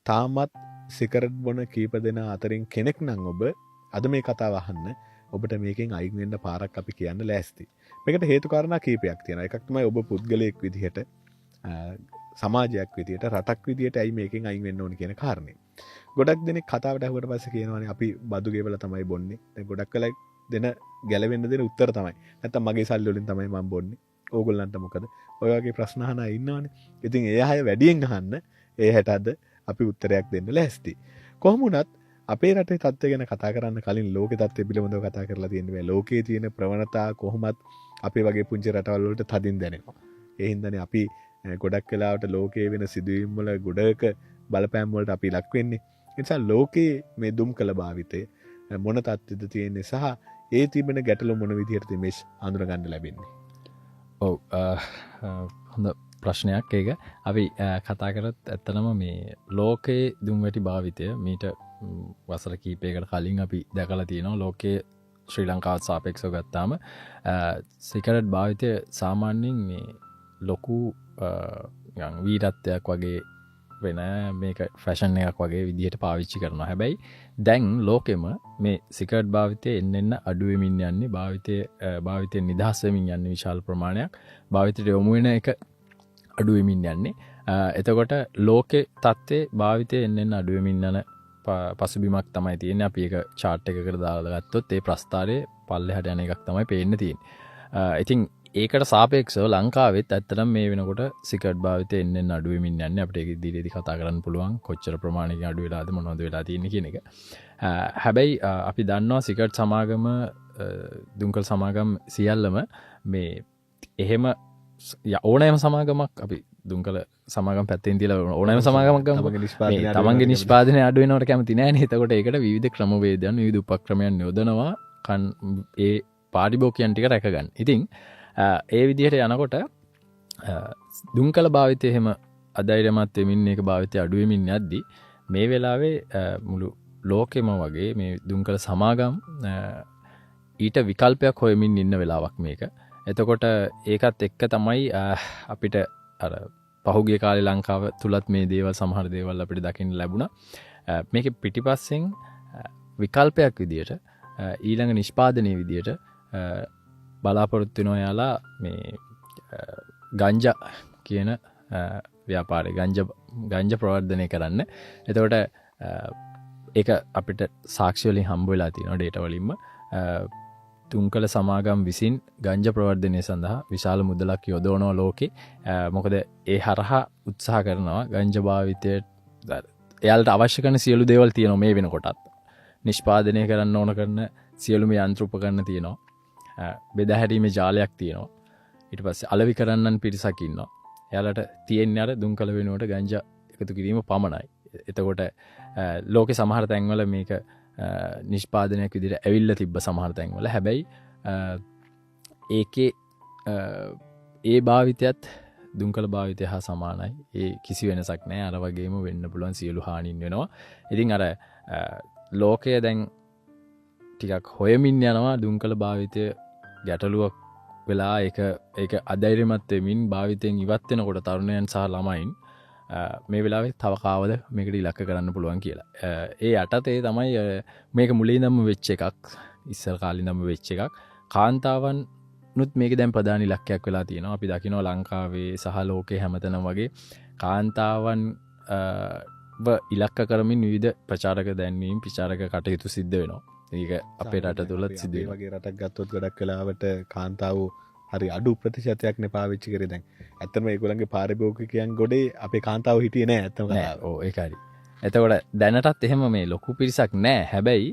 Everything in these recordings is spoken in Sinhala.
තාමත් සිගරට් බොන කීප දෙනා අතරින් කෙනෙක් නම් ඔබ අද මේ කතාව අහන්න ඔබට මේකෙන් අයින් වෙන්න පාරක් අපි කියන්න ලෑස්ති. මේකට හේතු කාරණා කීපයක් තියෙනවා. එකක් තමයි ඔබ පුද්ගලයෙක් විදිහට සමාජයක් විදිහට රටක් විදිහට ඇයි මේකෙන් අයින් වෙන්න ඕනේ කියන කාරණේ. ගොඩක් දෙනෙක් කතාවට අහුවට පස්සේ කියනවානේ අපි බදු ගෙවලා තමයි බොන්නේ. දැන් ගොඩක් වෙලා දෙන ගැලවෙන්න දෙන උත්තර තමයි. නැත්තම් මගේ සල්ලි වලින් තමයි මම බොන්නේ. ඕගොල්ලන්ට මොකද? ඔය වගේ ප්‍රශ්න අහන අය ඉන්නවනේ. ඉතින් ඒ අය වැඩියෙන් අහන්න ඒ හැට අද අපි උත්තරයක් දෙන්න ලෑස්ති. කොහොම වුණත් අපේ රටේ තත්ත්වය ගැන කතා කරන්න කලින් ලෝකේ තත්ත්වය පිළිබඳව කතා කරලා තියෙනවා. ලෝකයේ තියෙන ප්‍රවණතා කොහොමත් අපේ වගේ පුංචි රටවල් වලට තදින් දැනෙනවා. ඒ හින්දානේ අපි ගොඩක් වෙලාවට ලෝකයේ වෙන සිදුවීම් වල ගොඩක බලපෑම් වලට අපි ලක් වෙන්නේ. ඒ නිසා ලෝකයේ මේ දුම් කළ භාවිතය මොන තත්ත්වෙද තියෙන්නේ සහ ඒ තිබෙන ගැටලු මොන විදිහටද මේ අඳුර ගන්න ලැබෙන්නේ. ඔව් හොඳ ප්‍රශ්නයක් ඒක. අපි කතා කරත් ඇත්තනම මේ ලෝකයේ දුම්වැටි භාවිතය මීට වසර කීපයකට කලින් අපි දැකලා තියෙනවා. ලෝකයේ ශ්‍රී ලංකාවත් සාපේක්ෂව ගත්තාම සිගරට් භාවිතය සාමාන්‍යයෙන් මේ ලොකු වීරත්වයක් වගේ වෙන මේක ෆැෂන් එකක් වගේ විදිහට පාවිච්චි කරනවා. හැබැයි දැන් ලෝකෙම මේ සිගරට් භාවිතය එන්න අඩු වෙමින් යන්නේ. භාවිතයෙන් නිදහස් වෙමින් යන්නේ විශාල ප්‍රමාණයක්. භාවිතයට යොමු වෙන එක අඩු වෙමින් යන්නේ. එතකොට ලෝකේ තත්ත්වයේ භාවිතය එන්න අඩු වෙමින් යන පසුබිමක් තමයි තියෙන්නේ. අපි ඒක chart එකකට දාලා ගත්තොත් ඒ ප්‍රස්ථාරයේ පල්ලෙහාට යන එකක් තමයි පේන්න තියෙන්නේ. ඉතින් ඒකට සාපේක්ෂව ලංකාවෙත් ඇත්තටම මේ වෙනකොට සිගරට් භාවිතය එන්න අඩු වෙමින් යන්නේ. අපිට ඒක ඉදිරියේදී කතා කරන්න පුළුවන් කොච්චර ප්‍රමාණයකින් අඩු වෙලාද මොනවද වෙලා තියෙන්නේ කියන එක. හැබැයි අපි දන්නවා සිගරට් සමාගම දුම්කල් සමාගම් සියල්ලම මේ එහෙම ඕනෑම සමාගමක් අපි දුම්කල සමාගම් පැත්තෙන් තියලා ඕනෑම සමාගමක් ගමු. තමන්ගේ නිෂ්පාදනය අඩු වෙනවට කැමති නැහැ. එතකොට ඒකට විවිධ ක්‍රමවේදයන් විවිධ උපක්‍රමයන් යොදනවා ඒ පාරිභෝගිකයන් ටික රැකගන්න. ඉතින් ඒ විදිහට යනකොට දුම්කල භාවිතය එහෙම අධෛර්යමත් වෙමින් මේක භාවිතය අඩු වෙමින් යද්දි මේ වෙලාවේ මුළු ලෝකෙම වගේ මේ දුම්කල සමාගම් ඊට විකල්පයක් හොයමින් ඉන්න වෙලාවක් මේක. එතකොට ඒකත් එක්ක තමයි අපිට අර පහුගිය කාලේ ලංකාව තුලත් මේ දේවල් සමහර දේවල් අපිට දකින්න ලැබුණා. මේකේ පිටිපස්සෙන් විකල්පයක් විදියට ඊළඟ නිෂ්පාදනයේ විදියට බලාපොරොත්තු වෙනවා යාලා මේ ගංජා කියන ව්‍යාපාරය ගංජා ප්‍රවර්ධනය කරන්න. එතකොට ඒක අපිට සාක්ෂි වලින් හම්බ වෙලා තියෙනවා ඩේටා වලින්ම. තුන්කල සමාගම් විසින් ගංජා ප්‍රවර්ධනය සඳහා විශාල මුදලක් යොදවනවා ලෝකේ. මොකද ඒ හරහා උත්සාහ කරනවා ගංජා භාවිතය එයාලට අවශ්‍ය කරන සියලු දේවල් තියෙනවා මේ වෙනකොටත්. නිෂ්පාදනය කරන්න ඕන කරන සියලුම යන්ත්‍ර උපකරණ තියෙනවා. බෙදා හැරීමේ ජාලයක් තියෙනවා. ඊට පස්සේ අලෙවි කරන්නන් පිරිසක් ඉන්නවා. එයාලට තියෙන්නේ අර දුම්කල වෙනුවට ගංජා එකතු කිරීම පමණයි. එතකොට ලෝකේ සමහර තැන්වල මේක නිෂ්පාදනයක් විදිහට ඇවිල්ලා තිබ්බ සමහර තැන්වල. හැබැයි ඒකේ ඒ භාවිතයත් දුම්කල භාවිතය හා සමානයි. ඒ කිසි වෙනසක් නැහැ. අර වගේම වෙන්න පුළුවන් සියලු හානින් වෙනවා. ඉතින් අර ලෝකය දැන් ටිකක් හොයමින් යනවා දුම්කල භාවිතය ගැටලුවක් වෙලා ඒක අධෛර්යමත් වෙමින් භාවිතයෙන් ඉවත් වෙනකොට තරුණයන් සහ ළමයින් මේ වෙලාවේ තව කාවද මේකට ඉලක්ක කරන්න පුළුවන් කියලා. ඒ යටතේ තමයි මේක මුලින්දම වෙච්ච එකක්. ඉස්සර කාලින්දම වෙච්ච එකක්. කාන්තාවන් නුත් මේක දැන් ප්‍රධාන ඉලක්කයක් වෙලා තියෙනවා. අපි දකිනවා ලංකාවේ සහ ලෝකේ හැමතැනම වගේ කාන්තාවන් ඉලක්ක කරමින් විවිධ ප්‍රචාරක දැන්වීම් ප්‍රචාරක කටයුතු සිද්ධ වෙනවා. ඒක අපේ රට තුලත් සිද්ධ වෙනවා. වගේ රටක් ගත්තොත් ගොඩක් වෙලාවට කාන්තාවෝ හරි අඩු ප්‍රතිශතයක් නේ පාවිච්චි කරේ දැන්. ඇත්තටම ඒගොල්ලන්ගේ පාරිභෝගිකයන් ගොඩේ අපේ කාන්තාවෝ හිටියේ නෑ ඇත්තම කතාව. ඔව් ඒක හරි. එතකොට දැනටත් එහෙම මේ ලොකු පිරිසක් නෑ. හැබැයි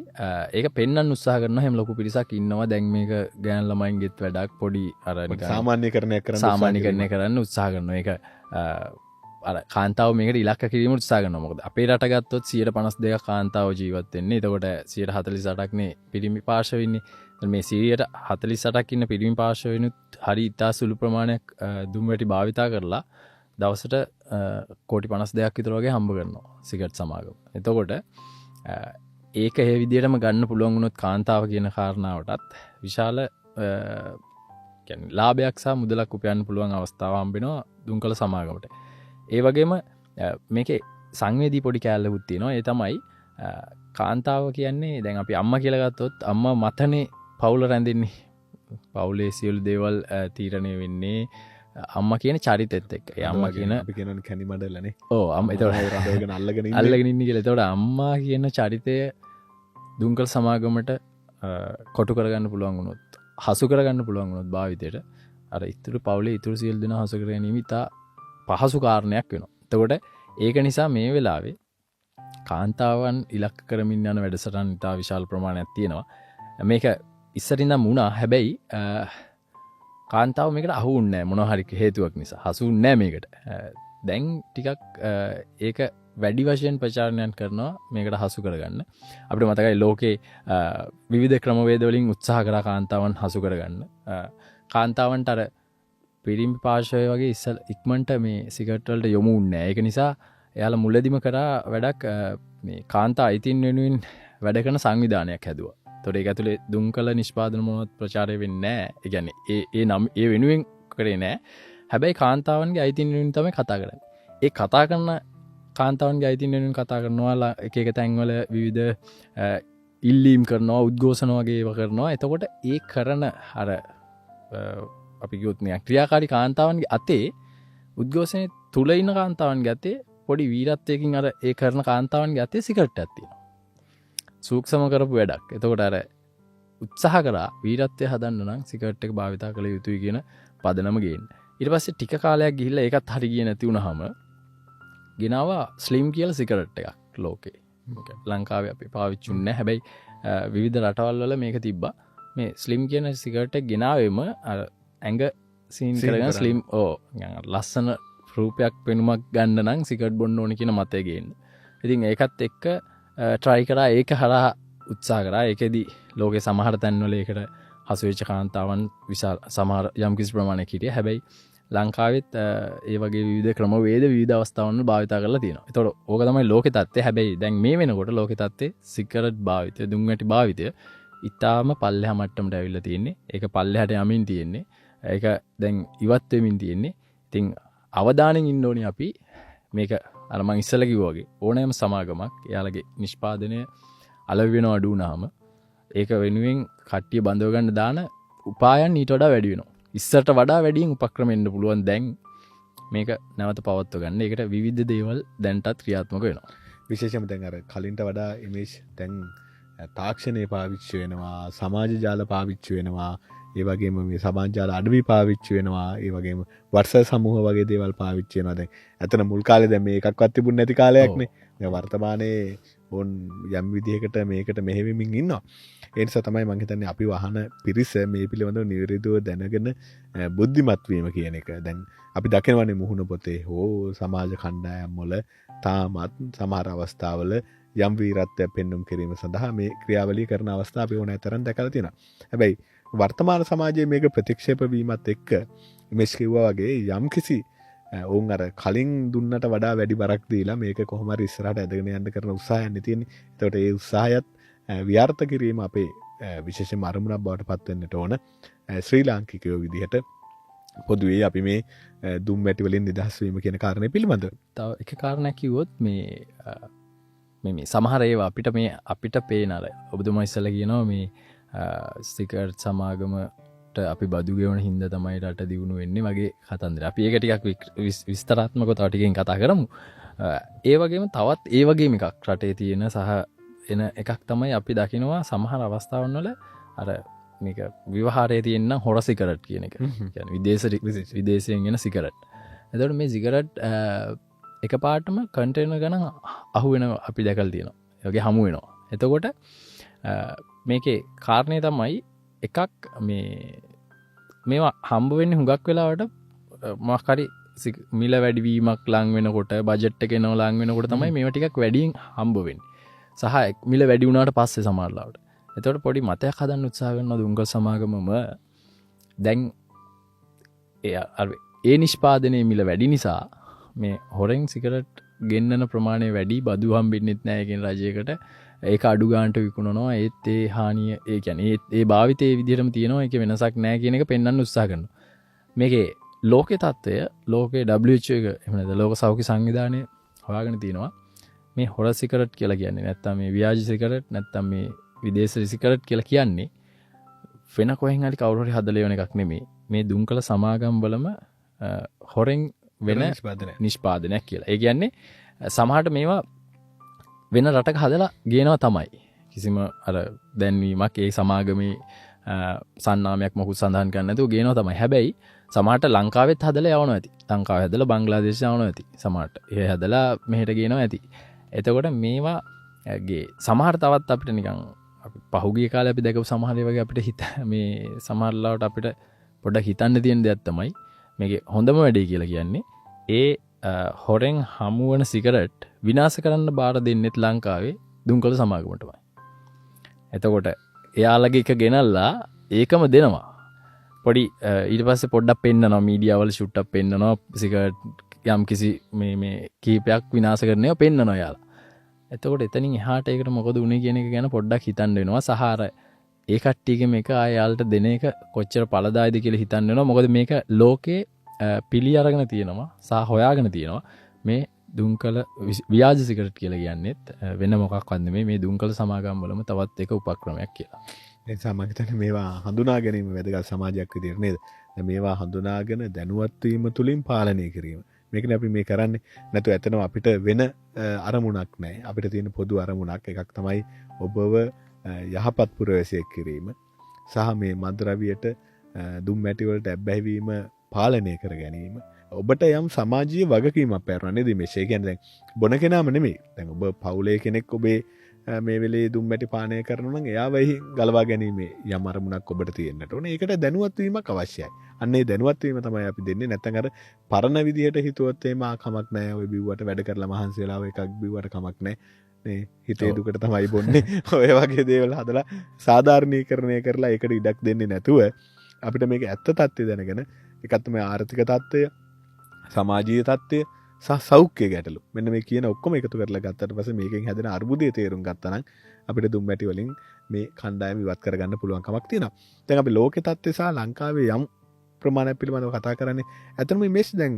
ඒක පෙන්වන්න උත්සාහ කරනවා එහෙම ලොකු පිරිසක් ඉන්නවා. දැන් මේක ගෑන් ළමයින්ගෙත් වැඩක් පොඩි අර සාමාන්‍යකරණය කරන්න උත්සාහ කරනවා. ඒක අර කාන්තාව මේකට ඉලක්ක කිරීමට උත්සාහ කරනවා. මොකද අපේ රට ගත්තොත් 52% කාන්තාව ජීවත් වෙන්නේ. එතකොට 48%ක් නේ පිරිමි පාර්ශව ඉන්නේ. මේ 48%ක් ඉන්න පිරිමි පාර්ශවෙනුත් හරි ඉතා සුළු ප්‍රමාණයක් දුම්වැටි භාවිතා කරලා දවසට කෝටි 52ක් විතර වගේ හම්බ කරනවා සිගරට් සමාගම. එතකොට ඒක ඒ විදිහටම ගන්න පුළුවන් වුණොත් කාන්තාව කියන කාරණාවටත් විශාල කියන්නේ ලාභයක් සහ මුදලක් උපයන්න පුළුවන් අවස්ථාවක් හම්බ වෙනවා දුම්කල සමාගමට. ඒ වගේම මේකේ සංවේදී පොඩි කෑල්ලකුත් තියෙනවා. ඒ තමයි කාන්තාව කියන්නේ දැන් අපි අම්මා කියලා ගත්තොත් අම්මා මතනේ පවුල රැඳෙන්නේ. පවුලේ සියලු දේවල් තීරණය වෙන්නේ අම්මා කියන චරිතෙත් එක්ක. ඒ අම්මා කියන අපි කියනවනේ කැණි මඩලනේ. ඔව් අම්මා ඒතකොට රඳවගෙන අල්ලගෙන ඉන්නේ. අල්ලගෙන ඉන්නේ කියලා. ඒතකොට අම්මා කියන චරිතය දුම්කල් සමාගමට කොටු කරගන්න පුළුවන් වුණොත්, හසු කරගන්න පුළුවන් වුණොත් භාවිතයට අර ඉතුරු පවුලේ ඉතුරු සියලු දෙනා හසු කර ගැනීම ඉතා පහසු කාරණයක් වෙනවා. එතකොට ඒක නිසා මේ වෙලාවේ කාන්තාවන් ඉලක්ක කරමින් යන වැඩසටහන් ඉතා විශාල ප්‍රමාණයක් තියෙනවා. මේක ඉස්සරින්දම් වුණා. හැබැයි කාන්තාව මේකට අහුවුන්නේ නැහැ මොනවා හරි හේතුවක් නිසා. හසුුන්නේ නැහැ මේකට. දැන් ටිකක් ඒක වැඩි වශයෙන් ප්‍රචාරණයක් කරනවා මේකට හසු කරගන්න. අපිට මතකයි ලෝකේ විවිධ ක්‍රමවේද වලින් උත්සාහ කරා කාන්තාවන් හසු කරගන්න. කාන්තාවන්ට අර පිරිමි පාර්ශවය වගේ ඉස්සල ඉක්මනට මේ සිගරට් වලට යොමු වුන්නේ නැහැ. ඒක නිසා එයාලා මුලදිම කරා වැඩක් මේ කාන්තා අයිතින් වෙනුවෙන් වැඩ කරන සංවිධානයක් හැදුවා. ඒතකොට ඒක ඇතුලේ දුම්කල නිෂ්පාදන මොනවත් ප්‍රචාරය වෙන්නේ නැහැ. ඒ කියන්නේ ඒ නම් ඒ වෙනුවෙන් කරේ නැහැ. හැබැයි කාන්තාවන්ගේ අයිතින් වෙනුවෙන් තමයි කතා කරන්නේ. ඒ කතා කරන කාන්තාවන්ගේ අයිතින් වෙනුවෙන් කතා කරනවා එක එක තැන්වල විවිධ ඉල්ලීම් කරනවා, උද්ඝෝෂණ වගේ ඒවා කරනවා. එතකොට ඒ කරන අර අපි කිව්වොත් මේ ක්‍රියාකාරී කාන්තාවන්ගේ අතේ උද්ඝෝෂණයේ තුල ඉන්න කාන්තාවන්ගේ අතේ පොඩි වීරත්වයකින් අර ඒ කරන කාන්තාවන්ගේ අතේ සිගරට් එකක් තියෙනවා. සූක්ෂම කරපු වැඩක්. එතකොට අර උත්සාහ කරා වීරත්වය හදන්න නම් සිගරට් එක භාවිතා කළ යුතුයි කියන පදනම ගේන්න. ඊට පස්සේ ටික කාලයක් ගිහිල්ලා ඒකත් හරි ගියේ නැති වුනහම ගෙනාවා ස්ලිම් කියලා සිගරට් එකක් ලෝකේ. ලංකාවේ අපි පාවිච්චුන්නේ නැහැ. හැබැයි විවිධ රටවල් වල මේක තිබ්බා. මේ ස්ලිම් කියන සිගරට් එක ගෙනාවෙම අර ඇඟ සීන් කරගෙන ස්ලිම් ලස්සන රූපයක් පෙනුමක් ගන්න නම් සිගරට් බොන්න ඕන කියන මතය ගේන්න. ඉතින් ඒකත් එක්ක ට්‍රයි කරා ඒක හරහා උත්සාහ කරා. ඒකෙදි ලෝකේ සමහර තැන්වල ඒකට හසු වෙච්ච කාන්තාවන් විශාල සමහර යම්කිසි ප්‍රමාණයක් හිටියා. හැබැයි ලංකාවෙත් ඒ වගේ විවිධ ක්‍රමවේද විවිධ අවස්ථාවන් වල භාවිතා කරලා තියෙනවා. ඒතකොට ඕක තමයි ලෝකේ තත්ත්වය. හැබැයි දැන් මේ වෙනකොට ලෝකේ තත්ත්වයේ සිගරට් භාවිතය, දුම් වැටි භාවිතය ඉතාලම පල්ලෙහා මට්ටමට ඇවිල්ලා තියෙන්නේ. ඒක පල්ලෙහාට යමින් තියෙන්නේ. ඒක දැන් ඉවත් වෙමින් තියෙන්නේ. ඉතින් අවධානයෙන් ඉන්න ඕනේ අපි මේක අර මං ඉස්සෙල්ලා කිව්වා වගේ ඕනෑම සමාගමක් එයාලගේ නිෂ්පාදනය අලෙවි වෙනව අඩු වුණාම ඒක වෙනුවෙන් කට්ටිය බඳව ගන්න දාන උපායන් ඊට වඩා වැඩි වෙනවා. ඉස්සරට වඩා වැඩියෙන් උපක්‍රම එන්න පුළුවන් දැන් මේක නැවත පවත්ව ගන්න. ඒකට විවිධ දේවල් දැන්ටත් ක්‍රියාත්මක වෙනවා. විශේෂයෙන්ම දැන් අර කලින්ට වඩා ඉමේජ් දැන් තාක්ෂණය පාවිච්චි වෙනවා, සමාජ ජාල පාවිච්චි වෙනවා, ඒ වගේම මේ සමාජ ජාල අඩවි පාවිච්චි වෙනවා, ඒ වගේම WhatsApp සමූහ වගේ දේවල් පාවිච්චි වෙනවා. දැන් ඇත්තට මුල් කාලේ දැන් මේ එකක්වත් තිබුණ නැති කාලයක්නේ. දැන් වර්තමානයේ ඕන් යම් විදිහකට මේකට මෙහෙවෙමින් ඉන්නවා. ඒ නිසා තමයි මම හිතන්නේ අපි වහන පිරිස මේ පිළිබඳව නිවැරදිව දැනගෙන බුද්ධිමත් වීම කියන එක. දැන් අපි දකිනවනේ මුහුණ පොතේ හෝ සමාජ කණ්ඩායම් වල තාමත් සමහර අවස්ථාවල යම් වීරත්වයක් පෙන්වුම් කිරීම සඳහා මේ ක්‍රියාවලිය කරන අවස්ථා අපි ඕනෑ තරම් දැකලා තියෙනවා. හැබැයි වර්තමාන සමාජයේ මේක ප්‍රතික්ෂේප වීමත් එක්ක මේස් කිව්වා වගේ යම් කිසි ඔවුන් අර කලින් දුන්නට වඩා වැඩි බරක් දීලා මේක කොහොම හරි ඉස්සරහට ඇදගෙන යන්න කරන උත්සාහයන් තියෙන්නේ. ඒතකොට ඒ උත්සාහයත් ව්‍යාර්ථ කිරීම අපේ විශේෂයෙන්ම අරමුණක් බවට පත් වෙන්නට ඕන. ශ්‍රී ලාංකිකයෝ විදිහට පොදුවේ අපි මේ දුම් වැටි වලින් නිදහස් වීම කියන කාරණේ පිළිබඳව. තව එක කාරණයක් කිව්වොත් මේ සමහර ඒවා අපිට පේන අර ඔබතුමා ඉස්සෙල්ලා කියනවා මේ සිගරට් සමාගමට අපි බදු ගෙවන හින්දා තමයි රට දියුණු වෙන්නේ වගේ කතන්දර. අපි ඒක ටිකක් විස්තරාත්මකව තව ටිකකින් කතා කරමු. ඒ වගේම තවත් ඒ වගේම එකක් රටේ තියෙන සහ එන එකක් තමයි අපි දකිනවා සමහර අවස්ථාවන් වල අර මේක විවහාරයේ තියෙන හොර සිගරට් කියන එක. කියන්නේ විදේශයෙන් එන සිගරට්. එතකොට මේ සිගරට් එකපාරටම කන්ටේනර් ගණන් අහු වෙනවා අපි දැකලා තියෙනවා. ඒ වගේ හමු වෙනවා. එතකොට මේකේ කාරණේ තමයි එකක් මේවා හම්බ වෙන්නේ හුඟක් වෙලාවට මොකක් හරි මිල වැඩිවීමක් ලං වෙනකොට බජට් එක එනවා ලං වෙනකොට තමයි මේවා ටිකක් වැඩියෙන් හම්බ වෙන්නේ. සහ මිල වැඩි වුණාට පස්සේ සමහරවිට. එතකොට පොඩි මතයක් හදන්න උත්සාහ කරනවා දුම්කල් සමාගමම දැන් ඒ නිෂ්පාදනයේ මිල වැඩි නිසා මේ හොරෙන් සිගරට් ගෙන්නන ප්‍රමාණය වැඩි, බදු හම්බෙන්නෙත් නැහැ කියන රජයකට ඒක අඩු ගානට විකුණනවා. ඒත් ඒ හානිය ඒ කියන්නේ ඒ භාවිතයේ විදිහටම තියෙනවා. ඒක වෙනසක් නැහැ කියන එක පෙන්වන්න උත්සාහ කරනවා. මේකේ ලෝකේ තත්ත්වය ලෝකේ WHO එක එහෙම නැත්නම් ලෝක සෞඛ්‍ය සංවිධානය හොයාගෙන තියෙනවා. මේ හොර සිකරට් කියලා කියන්නේ නැත්තම් මේ ව්‍යාජ සිකරට් නැත්තම් මේ විදේශ සිකරට් කියලා කියන්නේ වෙන කොහෙන් හරි කවුරු හරි හදලා යන එකක් නෙමෙයි. මේ දුම්කල සමාගම් වලම හොරෙන් වෙන නිෂ්පාදනයක් කියලා. ඒ කියන්නේ සමහරට මේවා වෙන රටක හදලා ගේනවා තමයි. කිසිම අර දැන්වීමක් ඒ සමාගමේ සන්නාමයක් මොකුත් සඳහන් කරන්න නැතුව ගේනවා තමයි. හැබැයි සමහරට ලංකාවෙත් හදලා යවනවා ඇති. ලංකාවේ හදලා බංග්ලාදේශයට යවනවා ඇති. සමහරට ඒ හදලා මෙහෙට ගේනවා ඇති. එතකොට මේවා ගේ සමහර තවත් අපිට නිකන් අපි පහුගිය කාලේ අපි දැකපු සමහර වගේ අපිට හිත මේ සමහරලාවට අපිට පොඩ්ඩක් හිතන්න තියෙන දෙයක් තමයි මේකේ හොඳම වැඩේ කියලා කියන්නේ ඒ හොරෙන් හමුවන සිගරට් විනාශ කරන්න බාර දෙන්නෙත් ලංකාවේ දුම්කල සමාගමටමයි. එතකොට එයාලගේ එක ගෙනල්ලා ඒකම දෙනවා. පොඩි ඊට පස්සේ පොඩ්ඩක් පෙන්නනවා මීඩියා වල ෂුට්ටක් පෙන්නනවා සිගරට් යම් කිසි මේ කීපයක් විනාශ කරනවා පෙන්නනවා යාලා. එතකොට එතනින් එහාට ඒකට මොකද උනේ කියන එක ගැන පොඩ්ඩක් හිතන්න වෙනවා. සහාර ඒ කට්ටියගේ මේක ආයාලට දෙන එක කොච්චර පළදායිද කියලා හිතන්න වෙනවා. මොකද මේක ලෝකේ පිළි අරගෙන තියෙනවා සහ හොයාගෙන තියෙනවා. මේ දුම්කල ව්‍යාජ සිගරට් කියලා කියන්නේත් වෙන මොකක්වත් නෙමෙයි මේ දුම්කල සමාගම් වලම තවත් එක උපක්‍රමයක් කියලා. ඒ නිසා මම හිතන්නේ මේවා හඳුනා ගැනීම වැදගත් සමාජයක් විදියට නේද? දැන් මේවා හඳුනාගෙන දැනුවත් වීම තුලින් පාලනය කිරීම. මේකනේ අපි මේ කරන්නේ. නැතු ඇතනම අපිට වෙන අරමුණක් නැහැ. අපිට තියෙන පොදු අරමුණක් එකක් තමයි ඔබව යහපත් පුරවැසියෙක් කිරීම සහ මේ මද්ද්‍රව්‍යයට දුම් මැටි වලට ඇබ්බැහි වීම පාලනය කර ගැනීම. ඔබට යම් සමාජීය වගකීමක් පැවරෙනවා නේද මේ? ඒ කියන්නේ දැන් බොන කෙනාම නෙමෙයි. දැන් ඔබ පවුලේ කෙනෙක් ඔබේ මේ වෙලේ දුම් මැටි පානය කරනවා නම් එයා වෙහි ගලවා ගැනීම යම් අරමුණක් ඔබට තියෙන්නට ඕනේ. ඒකට දැනුවත් වීමක් අවශ්‍යයි. අන්න ඒ දැනුවත් වීම තමයි අපි දෙන්නේ. නැත්නම් අර පරණ විදිහට හිතුවොත් එimhe කමක් නැහැ. ඔය බිව්වට වැඩ කරලා මහන්සි වෙලා ඔය එකක් බිව්වට කමක් නැහැ. මේ හිතේ දුකට තමයි බොන්නේ. ඔය වගේ දේවල් හදලා සාධාරණීකරණය කරලා ඒකට ඉඩක් දෙන්නේ නැතුව අපිට මේක ඇත්ත තත්ත්වය දැනගෙන එකක් තමයි ආර්ථික තත්ත්වය, සමාජීය තත්ත්වය සහ සෞඛ්‍ය ගැටලු. මෙන්න මේ කියන ඔක්කොම එකතු කරලා ගත්තට පස්සේ මේකෙන් හැදෙන අර්බුදයේ තේරුම් ගත්තා නම් අපිට දුම් මැටි වලින් මේ කණ්ඩායම ඉවත් කරගන්න පුළුවන් කමක් තියෙනවා. දැන් අපි ලෝකේ තත්ත්වය සහ ලංකාවේ යම් ප්‍රමාණයක් පිළිබඳව කතා කරන්නේ. ඇත්තටම මේ දැන්